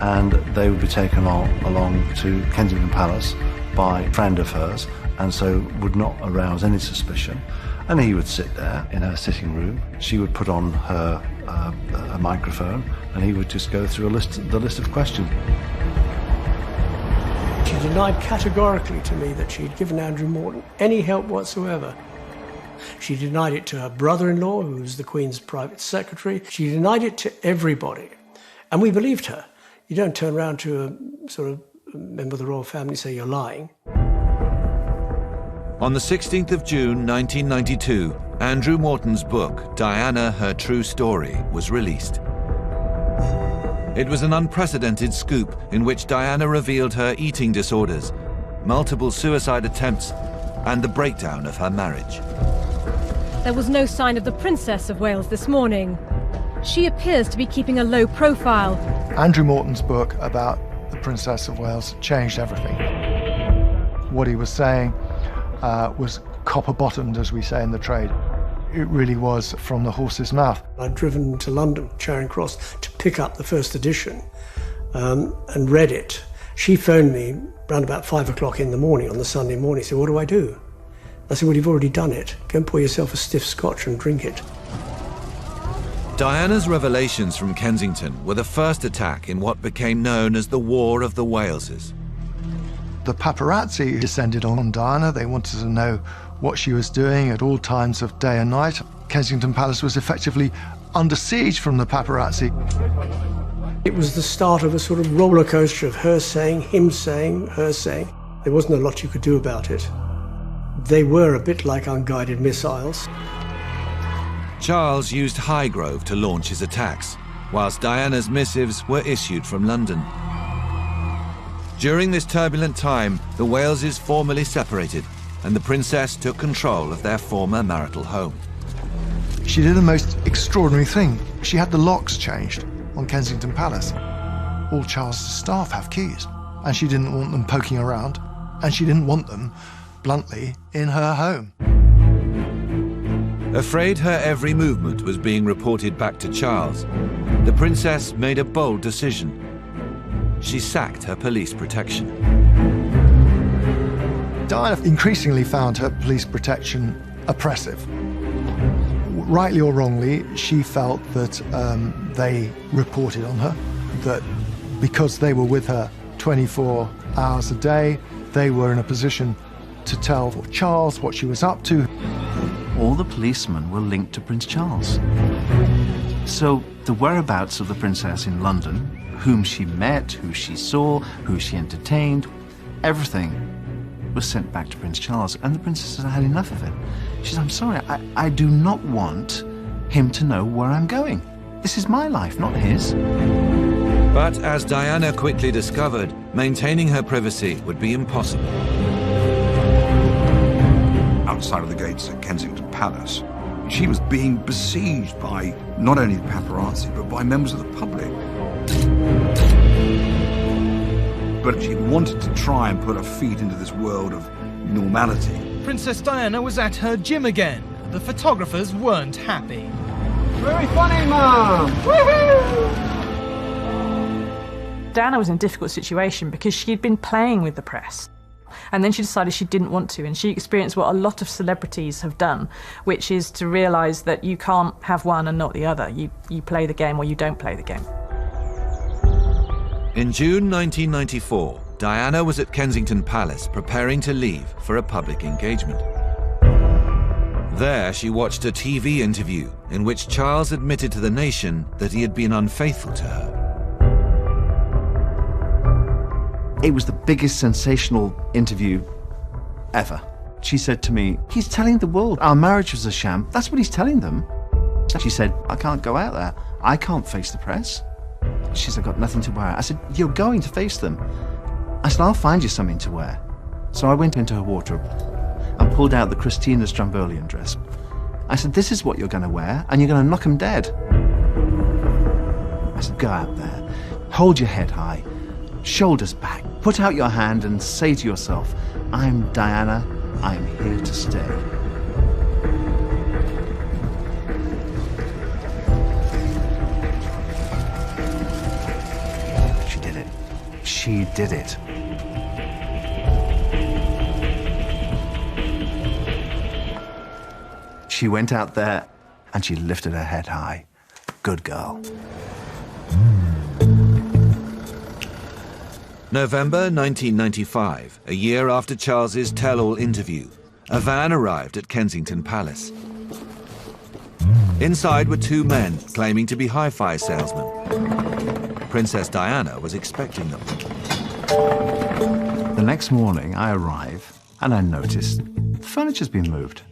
and they would be taken along to Kensington Palace by a friend of hers, and so would not arouse any suspicion. And he would sit there in her sitting room. She would put on her a microphone, and he would just go through the list of questions.
She denied categorically to me that she had given Andrew Morton any help whatsoever. She denied it to her brother-in-law, who was the Queen's private secretary. She denied it to everybody. And we believed her. You don't turn around to a sort of member of the royal family and say you're lying.
On the 16th of June 1992, Andrew Morton's book, Diana, Her True Story, was released. It was an unprecedented scoop in which Diana revealed her eating disorders, multiple suicide attempts, and the breakdown of her marriage.
There was no sign of the Princess of Wales this morning. She appears to be keeping a low profile.
Andrew Morton's book about the Princess of Wales changed everything. What he was saying was copper-bottomed, as we say in the trade. It really was from the horse's mouth.
I'd driven to London, Charing Cross, to pick up the first edition and read it. She phoned me around about 5 o'clock in the morning on the Sunday morning. She said, "What do I do?" I said, "Well, you've already done it. Go and pour yourself a stiff scotch and drink it."
Diana's revelations from Kensington were the first attack in what became known as the War of the Waleses.
The paparazzi descended on Diana. They wanted to know what she was doing at all times of day and night. Kensington Palace was effectively under siege from the paparazzi.
It was the start of a sort of roller coaster of her saying, him saying, her saying. There wasn't a lot you could do about it. They were a bit like unguided missiles.
Charles used Highgrove to launch his attacks, whilst Diana's missives were issued from London. During this turbulent time, the Waleses formally separated, and the princess took control of their former marital home.
She did the most extraordinary thing. She had the locks changed on Kensington Palace. All Charles's staff have keys, and she didn't want them poking around, and she didn't want them, bluntly, in her home.
Afraid her every movement was being reported back to Charles, the princess made a bold decision. She sacked her police protection.
Diana increasingly found her police protection oppressive. Rightly or wrongly, she felt that they reported on her, that because they were with her 24 hours a day, they were in a position to tell Charles what she was up to.
All the policemen were linked to Prince Charles. So the whereabouts of the princess in London, whom she met, who she saw, who she entertained, everything was sent back to Prince Charles, and the princess had had enough of it. She said, "I'm sorry, I do not want him to know where I'm going. This is my life, not his."
But as Diana quickly discovered, maintaining her privacy would be impossible.
Outside of the gates at Kensington Palace, she was being besieged by not only the paparazzi, but by members of the public. But she wanted to try and put her feet into this world of normality.
Princess Diana was at her gym again. The photographers weren't happy.
Very funny, Mum! Woohoo!
Diana was in a difficult situation because she'd been playing with the press. And then she decided she didn't want to, and she experienced what a lot of celebrities have done, which is to realise that you can't have one and not the other. You play the game or you don't play the game.
In June 1994, Diana was at Kensington Palace preparing to leave for a public engagement. There, she watched a TV interview in which Charles admitted to the nation that he had been unfaithful to her.
It was the biggest sensational interview ever. She said to me, "He's telling the world our marriage was a sham. That's what he's telling them." She said, "I can't go out there. I can't face the press." She said, "I've got nothing to wear." I said, "You're going to face them." I said, "I'll find you something to wear." So I went into her wardrobe and pulled out the Christina Strombolian dress. I said, "This is what you're going to wear, and you're going to knock them dead." I said, "Go out there, hold your head high, shoulders back, put out your hand and say to yourself, 'I'm Diana, I'm here to stay.'" She did it. She did it. She went out there and she lifted her head high. Good girl.
November 1995, a year after Charles's tell-all interview, a van arrived at Kensington Palace. Inside were two men claiming to be hi-fi salesmen. Princess Diana was expecting them.
The next morning, I arrive and I notice the furniture's been moved.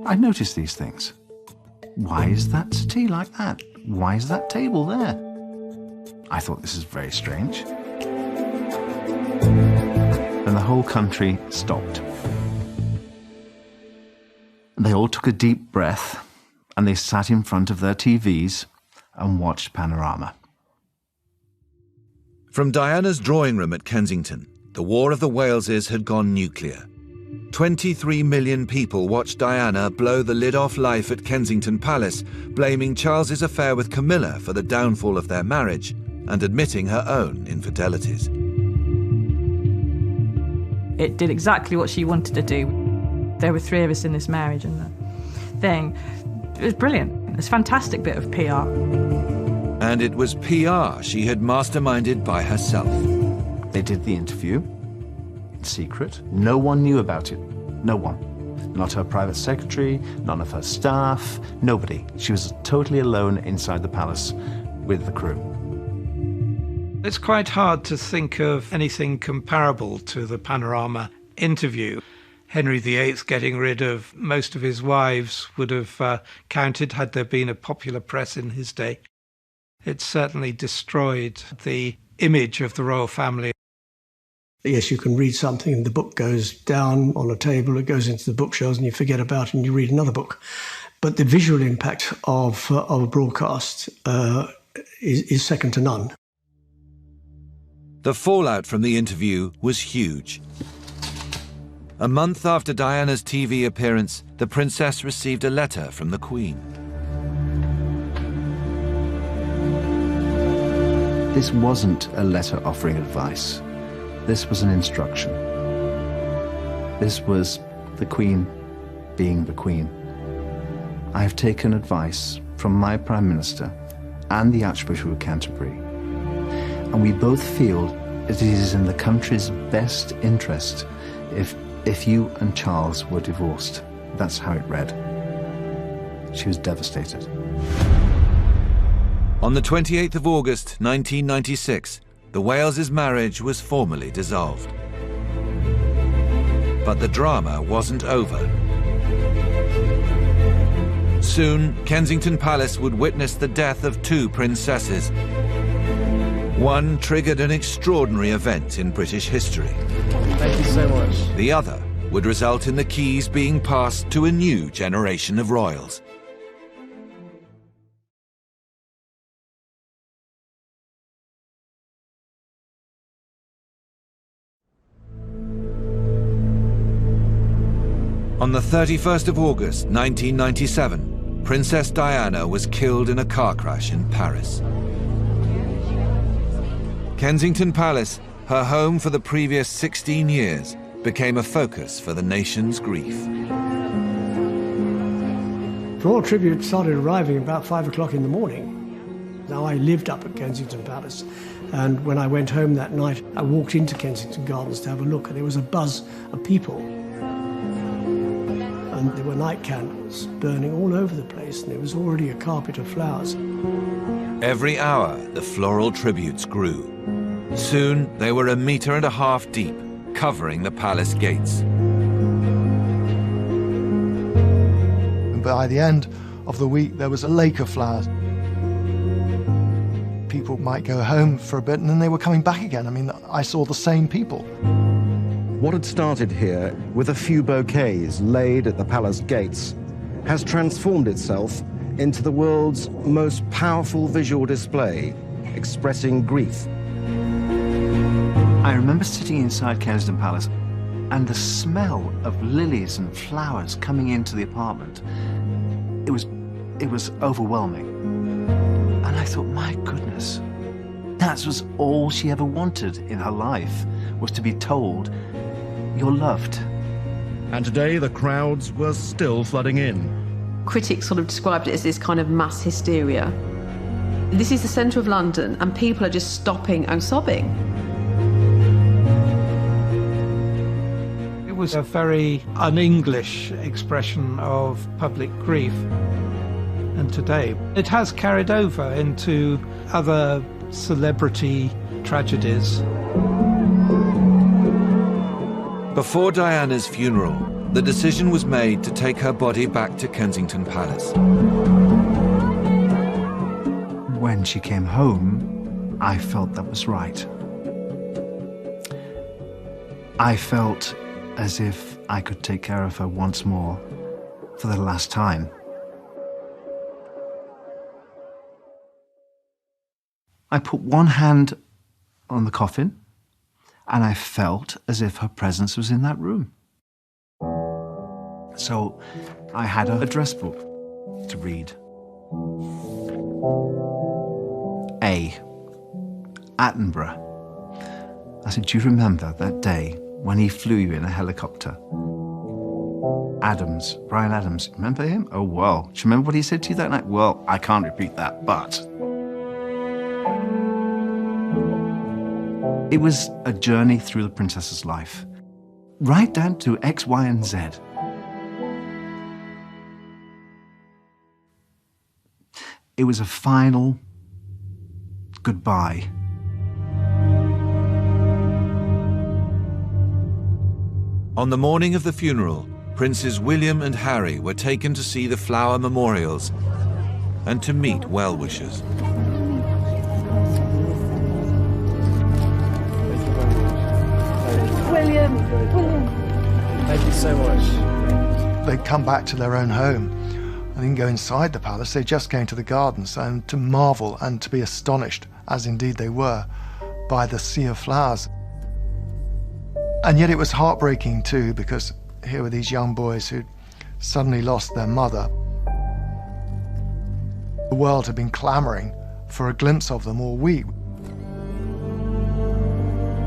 I noticed these things. Why is that settee like that? Why is that table there? I thought, this is very strange. And the whole country stopped. They all took a deep breath and they sat in front of their TVs and watched Panorama.
From Diana's drawing room at Kensington, the War of the Waleses had gone nuclear. 23 million people watched Diana blow the lid off life at Kensington Palace, blaming Charles's affair with Camilla for the downfall of their marriage and admitting her own infidelities.
It did exactly what she wanted to do. There were three of us in this marriage, and the thing, it was brilliant. It's a fantastic bit of PR.
And it was PR she had masterminded by herself.
They did the interview in secret. No one knew about it. No one. Not her private secretary, none of her staff, nobody. She was totally alone inside the palace with the crew.
It's quite hard to think of anything comparable to the Panorama interview. Henry VIII getting rid of most of his wives would have counted had there been a popular press in his day. It certainly destroyed the image of the royal family.
Yes, you can read something and the book goes down on a table, it goes into the bookshelves and you forget about it and you read another book. But the visual impact of a broadcast is second to none.
The fallout from the interview was huge. A month after Diana's TV appearance, the princess received a letter from the Queen.
This wasn't a letter offering advice. This was an instruction. This was the Queen being the Queen. I have taken advice from my Prime Minister and the Archbishop of Canterbury, and we both feel that it is in the country's best interest if you and Charles were divorced. That's how it read. She was devastated.
On the 28th of August, 1996, the Wales' marriage was formally dissolved. But the drama wasn't over. Soon, Kensington Palace would witness the death of two princesses. One triggered an extraordinary event in British history.
Thank you so much.
The other would result in the keys being passed to a new generation of royals. On the 31st of August, 1997, Princess Diana was killed in a car crash in Paris. Kensington Palace her home for the previous 16 years became a focus for the nation's grief.
Royal tribute started arriving about 5 o'clock in the morning. Now, I lived up at Kensington Palace, and when I went home that night, I walked into Kensington Gardens to have a look, and there was a buzz of people. And there were night candles burning all over the place, and there was already a carpet of flowers.
Every hour, the floral tributes grew. Soon, they were 1.5 meters deep, covering the palace gates.
By the end of the week, there was a lake of flowers. People might go home for a bit, and then they were coming back again. I mean, I saw the same people.
What had started here with a few bouquets laid at the palace gates has transformed itself into the world's most powerful visual display, expressing grief.
I remember sitting inside Kensington Palace, and the smell of lilies and flowers coming into the apartment, it was overwhelming. And I thought, my goodness, that was all she ever wanted in her life, was to be told, you're loved.
And today the crowds were still flooding in.
Critics sort of described it as this kind of mass hysteria. This is the centre of London, and people are just stopping and sobbing.
It was a very un-English expression of public grief. And today, it has carried over into other celebrity tragedies.
Before Diana's funeral, the decision was made to take her body back to Kensington Palace.
When she came home, I felt that was right. I felt as if I could take care of her once more for the last time. I put one hand on the coffin, and I felt as if her presence was in that room. So I had an address book to read. A. Attenborough. I said, do you remember that day when he flew you in a helicopter? Adams, Brian Adams, remember him? Oh, well. Do you remember what he said to you that night? Well, I can't repeat that, but... It was a journey through the princess's life, right down to X, Y, and Z. It was a final goodbye.
On the morning of the funeral, Princes William and Harry were taken to see the flower memorials and to meet well-wishers.
William. Thank you so much.
They'd come back to their own home. They didn't go inside the palace, they just came to the gardens and to marvel and to be astonished, as indeed they were, by the sea of flowers. And yet it was heartbreaking too, because here were these young boys who'd suddenly lost their mother. The world had been clamouring for a glimpse of them all week.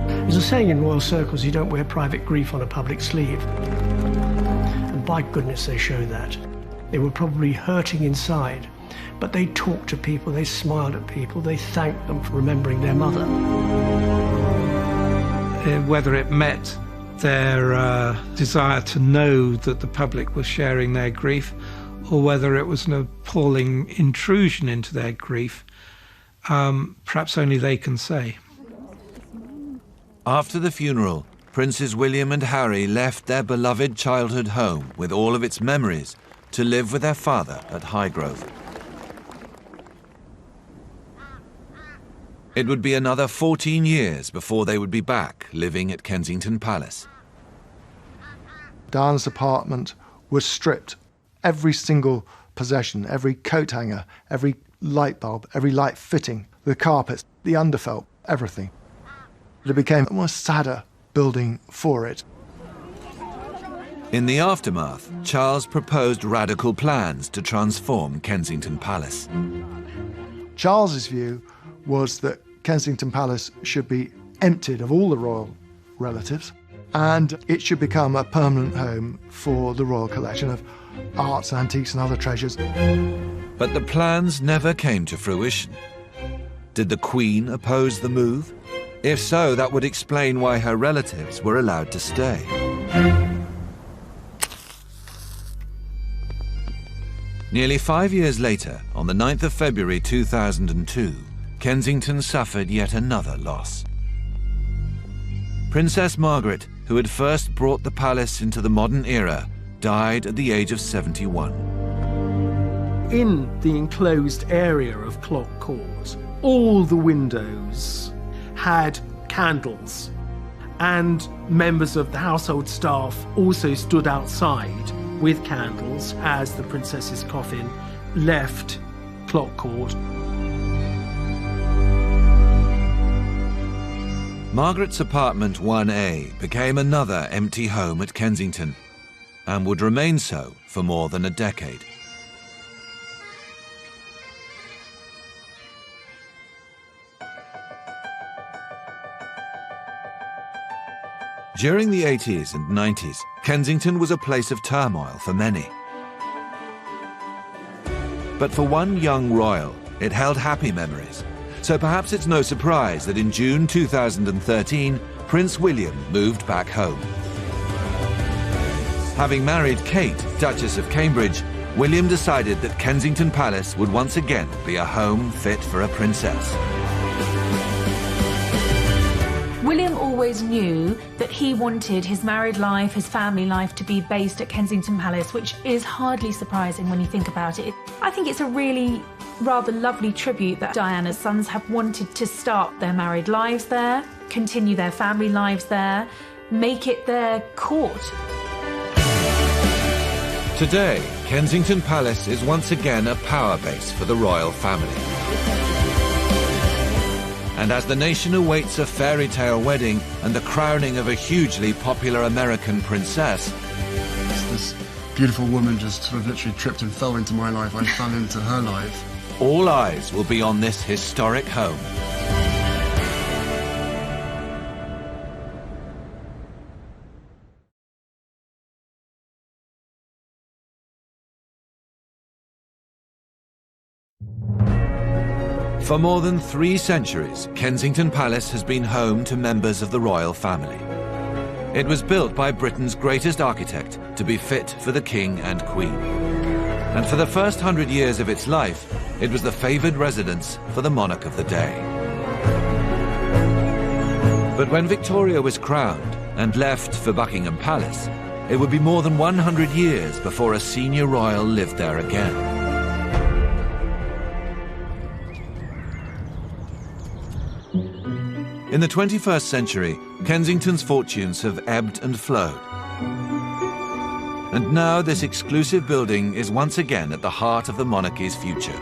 There's a saying in royal circles, you don't wear private grief on a public sleeve. And by goodness, they show that. They were probably hurting inside, but they talked to people, they smiled at people, they thanked them for remembering their mother.
Whether it met their desire to know that the public was sharing their grief, or whether it was an appalling intrusion into their grief, perhaps only they can say.
After the funeral, Princes William and Harry left their beloved childhood home with all of its memories to live with their father at Highgrove. It would be another 14 years before they would be back living at Kensington Palace.
Diana's apartment was stripped. Every single possession, every coat hanger, every light bulb, every light fitting, the carpets, the underfelt, everything. It became a more sadder building for it.
In the aftermath, Charles proposed radical plans to transform Kensington Palace.
Charles's view was that Kensington Palace should be emptied of all the royal relatives, and it should become a permanent home for the royal collection of arts, antiques and other treasures.
But the plans never came to fruition. Did the Queen oppose the move? If so, that would explain why her relatives were allowed to stay. Nearly 5 years later, on the 9th of February 2002, Kensington suffered yet another loss. Princess Margaret, who had first brought the palace into the modern era, died at the age of 71.
In the enclosed area of Clock Court, all the windows had candles, and members of the household staff also stood outside with candles as the princess's coffin left Clock Court.
Margaret's apartment 1A became another empty home at Kensington, and would remain so for more than a decade. During the 80s and 90s, Kensington was a place of turmoil for many. But for one young royal, it held happy memories. So perhaps it's no surprise that in June 2013, Prince William moved back home. Having married Kate, Duchess of Cambridge, William decided that Kensington Palace would once again be a home fit for a princess.
William always knew that he wanted his married life, his family life to be based at Kensington Palace, which is hardly surprising when you think about it. I think it's a really rather lovely tribute that Diana's sons have wanted to start their married lives there, continue their family lives there, make it their court.
Today, Kensington Palace is once again a power base for the royal family. And as the nation awaits a fairy tale wedding and the crowning of a hugely popular American princess,
This beautiful woman just sort of literally tripped and fell into my life. I fell into her life.
all eyes will be on this historic home. For more than 3 centuries, Kensington Palace has been home to members of the royal family. It was built by Britain's greatest architect to be fit for the King and Queen. And for the first 100 years of its life, it was the favoured residence for the monarch of the day. But when Victoria was crowned and left for Buckingham Palace, it would be more than 100 years before a senior royal lived there again. In the 21st century, Kensington's fortunes have ebbed and flowed. And now this exclusive building is once again at the heart of the monarchy's future.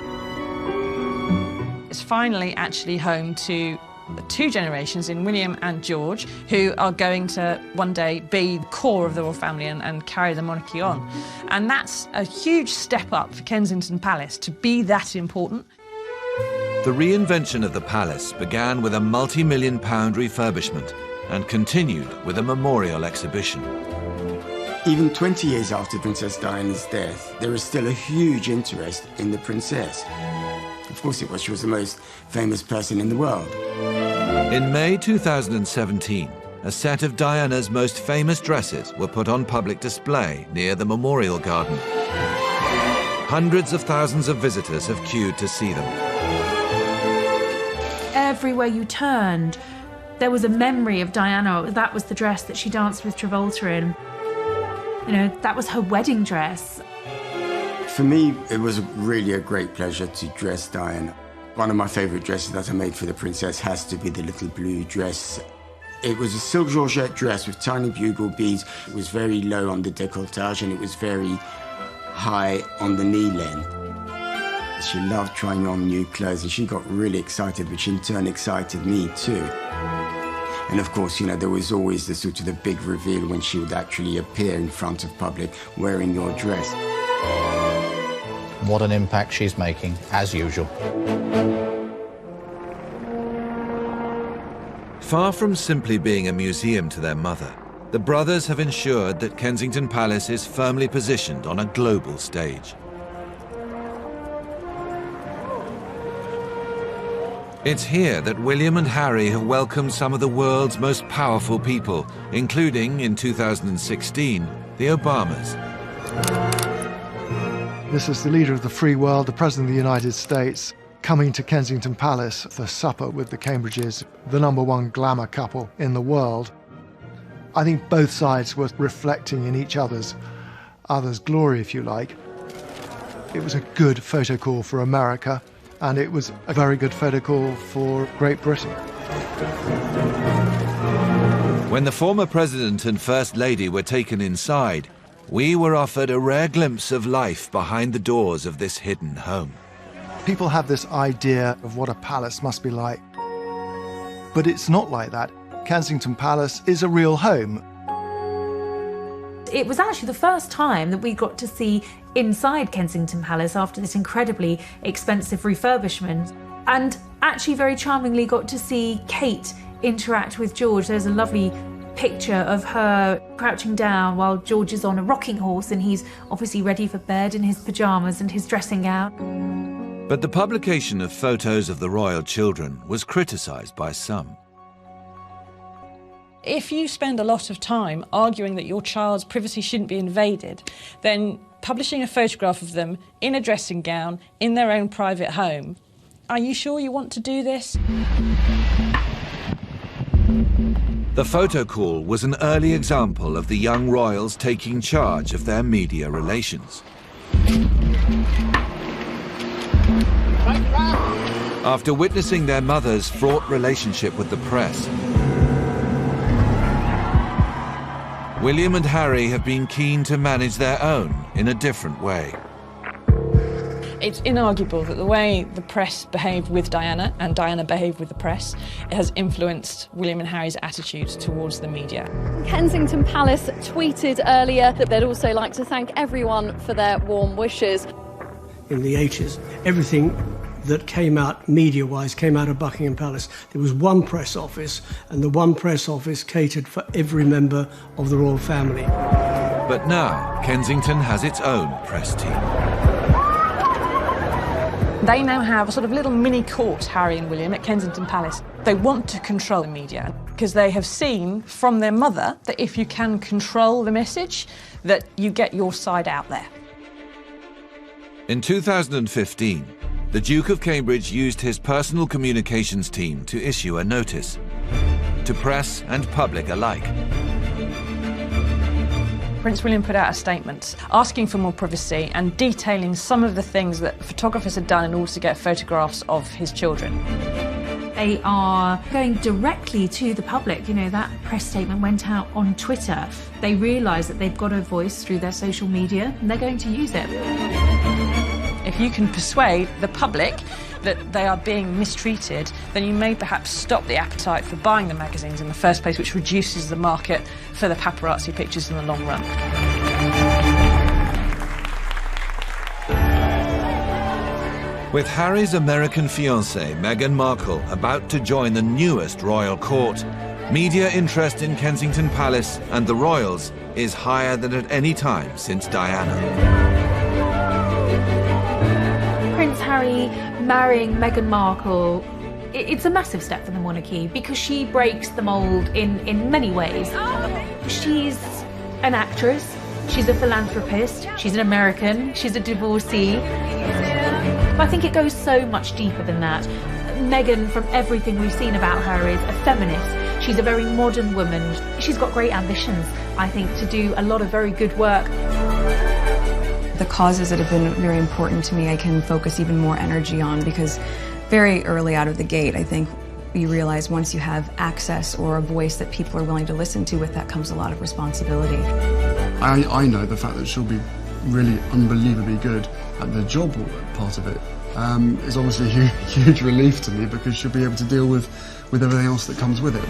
It's finally actually home to the 2 generations in William and George, who are going to one day be the core of the royal family and carry the monarchy on. And that's a huge step up for Kensington Palace to be that important.
The reinvention of the palace began with a multi-million-pound refurbishment and continued with a memorial exhibition.
Even 20 years after Princess Diana's death, there is still a huge interest in the princess. Of course it was. She was the most famous person in the world.
In May 2017, a set of Diana's most famous dresses were put on public display near the Memorial Garden. Hundreds of thousands of visitors have queued to see them.
Everywhere you turned, there was a memory of Diana. That was the dress that she danced with Travolta in. You know, that was her wedding dress.
For me, it was really a great pleasure to dress Diana. One of my favourite dresses that I made for the princess has to be the little blue dress. It was a silk georgette dress with tiny bugle beads. It was very low on the décolletage and it was very high on the knee length. She loved trying on new clothes and she got really excited, which in turn excited me too. And of course, you know, there was always the sort of the big reveal when she would actually appear in front of public wearing your dress.
What an impact she's making, as usual.
Far from simply being a museum to their mother, the brothers have ensured that Kensington Palace is firmly positioned on a global stage. It's here that William and Harry have welcomed some of the world's most powerful people, including, in 2016, the Obamas.
This is the leader of the free world, the President of the United States, coming to Kensington Palace for supper with the Cambridges, the #1 glamour couple in the world. I think both sides were reflecting in each other's glory, if you like. It was a good photo call for America, and it was a very good photo call for Great Britain.
When the former president and First Lady were taken inside, we were offered a rare glimpse of life behind the doors of this hidden home.
People have this idea of what a palace must be like, but it's not like that. Kensington Palace is a real home.
It was actually the first time that we got to see inside Kensington Palace after this incredibly expensive refurbishment, and actually very charmingly got to see Kate interact with George. There's a lovely picture of her crouching down while George is on a rocking horse, and he's obviously ready for bed in his pyjamas and his dressing gown.
But the publication of photos of the royal children was criticised by some.
If you spend a lot of time arguing that your child's privacy shouldn't be invaded, then publishing a photograph of them in a dressing gown in their own private home, are you sure you want to do this?
The photo call was an early example of the young royals taking charge of their media relations. After witnessing their mother's fraught relationship with the press, William and Harry have been keen to manage their own in a different way.
It's inarguable that the way the press behaved with Diana and Diana behaved with the press has influenced William and Harry's attitudes towards the media.
Kensington Palace tweeted earlier that they'd also like to thank everyone for their warm wishes.
In the 80s, everything that came out media-wise came out of Buckingham Palace. There was one press office, and the one press office catered for every member of the royal family.
But now, Kensington has its own press team.
They now have a sort of little mini court, Harry and William, at Kensington Palace. They want to control the media because they have seen from their mother that if you can control the message, that you get your side out there.
In 2015, the Duke of Cambridge used his personal communications team to issue a notice to press and public alike.
Prince William put out a statement asking for more privacy and detailing some of the things that photographers had done in order to get photographs of his children.
They are going directly to the public. You know, that press statement went out on Twitter. They realise that they've got a voice through their social media, and they're going to use it.
If you can persuade the public that they are being mistreated, then you may perhaps stop the appetite for buying the magazines in the first place, which reduces the market for the paparazzi pictures in the long run.
With Harry's American fiancée, Meghan Markle, about to join the newest royal court, media interest in Kensington Palace and the royals is higher than at any time since Diana.
Prince Harry marrying Meghan Markle, it's a massive step for the monarchy because she breaks the mould in many ways. She's an actress, she's a philanthropist, she's an American, she's a divorcee. I think it goes so much deeper than that. Meghan, from everything we've seen about her, is a feminist. She's a very modern woman. She's got great ambitions, I think, to do a lot of very good work.
The causes that have been very important to me, I can focus even more energy on because very early out of the gate, I think you realize once you have access or a voice that people are willing to listen to, with that comes a lot of responsibility.
I know the fact that she'll be really unbelievably good at the job part of it is obviously a huge relief to me because she'll be able to deal with everything else that comes with it.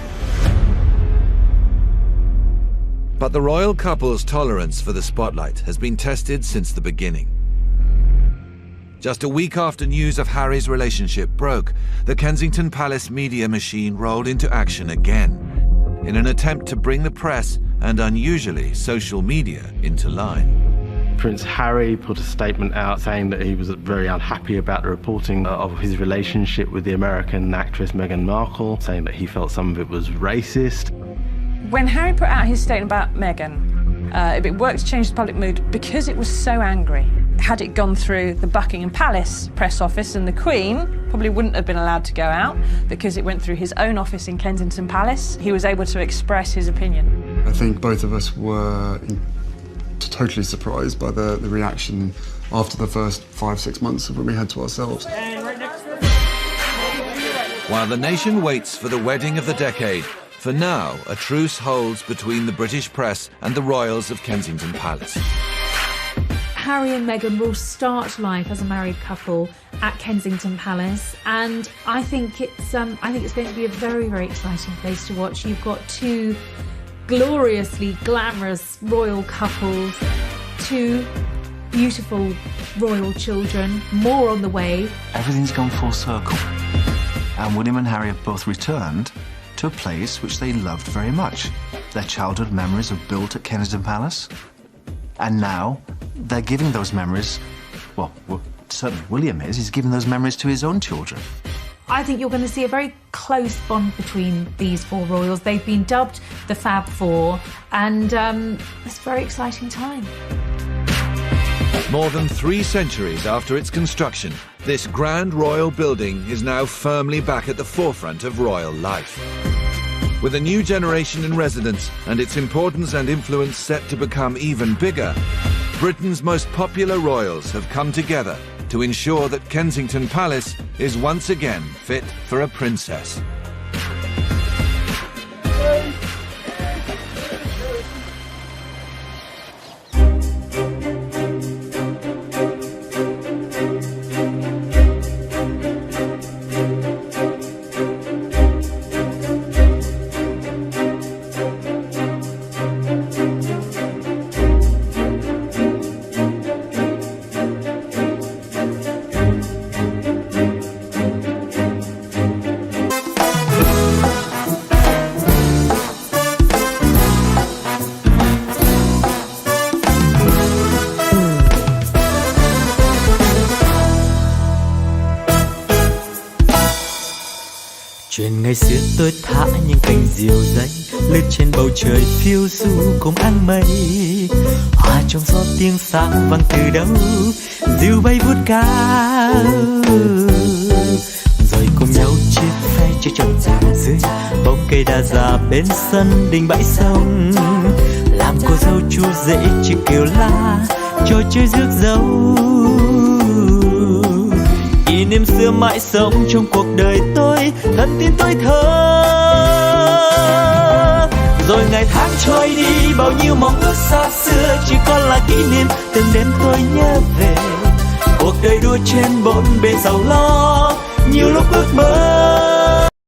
But the royal couple's tolerance for the spotlight has been tested since the beginning. Just a week after news of Harry's relationship broke, the Kensington Palace media machine rolled into action again in an attempt to bring the press and, unusually, social media into line.
Prince Harry put a statement out saying that he was very unhappy about the reporting of his relationship with the American actress Meghan Markle, saying that he felt some of it was racist.
When Harry put out his statement about Meghan, it worked to change the public mood because it was so angry. Had it gone through the Buckingham Palace press office, and the Queen probably wouldn't have been allowed to go out because it went through his own office in Kensington Palace, he was able to express his opinion.
I think both of us were totally surprised by the reaction after the first 5-6 months of when we had to ourselves.
While the nation waits for the wedding of the decade, for now, a truce holds between the British press and the royals of Kensington Palace.
Harry and Meghan will start life as a married couple at Kensington Palace, and I think it's going to be a very, very exciting place to watch. You've got two gloriously glamorous royal couples, two beautiful royal children, more on the way.
Everything's gone full circle, and William and Harry have both returned to a place which they loved very much. Their childhood memories are built at Kensington Palace, and now they're giving those memories, well, certainly William he's giving those memories to his own children.
I think you're going to see a very close bond between these four royals. They've been dubbed the Fab Four, and it's a very exciting time.
More than 3 centuries after its construction, this grand royal building is now firmly back at the forefront of royal life. With a new generation in residence and its importance and influence set to become even bigger, Britain's most popular royals have come together to ensure that Kensington Palace is once again fit for a princess.
Chuyện ngày xưa tôi thả những cành diều dây lướt trên bầu trời phiêu du cùng áng mây, hòa trong gió tiếng sáng vang từ đâu diều bay vút cao, rồi cùng nhau chia phe chơi trò dưới bóng cây đa già bên sân đình bãi sông, làm cô dâu chú rể chiếc kiều la trò chơi rước dâu. Kỷ niệm xưa mãi sống trong cuộc đời tôi, thân tin tôi thơ. Rồi ngày tháng trôi đi, bao nhiêu mong ước xa xưa chỉ còn là kỷ niệm. Từng đêm tôi nhớ về cuộc đời đua trên bốn bề giàu lo, nhiều lúc ước mơ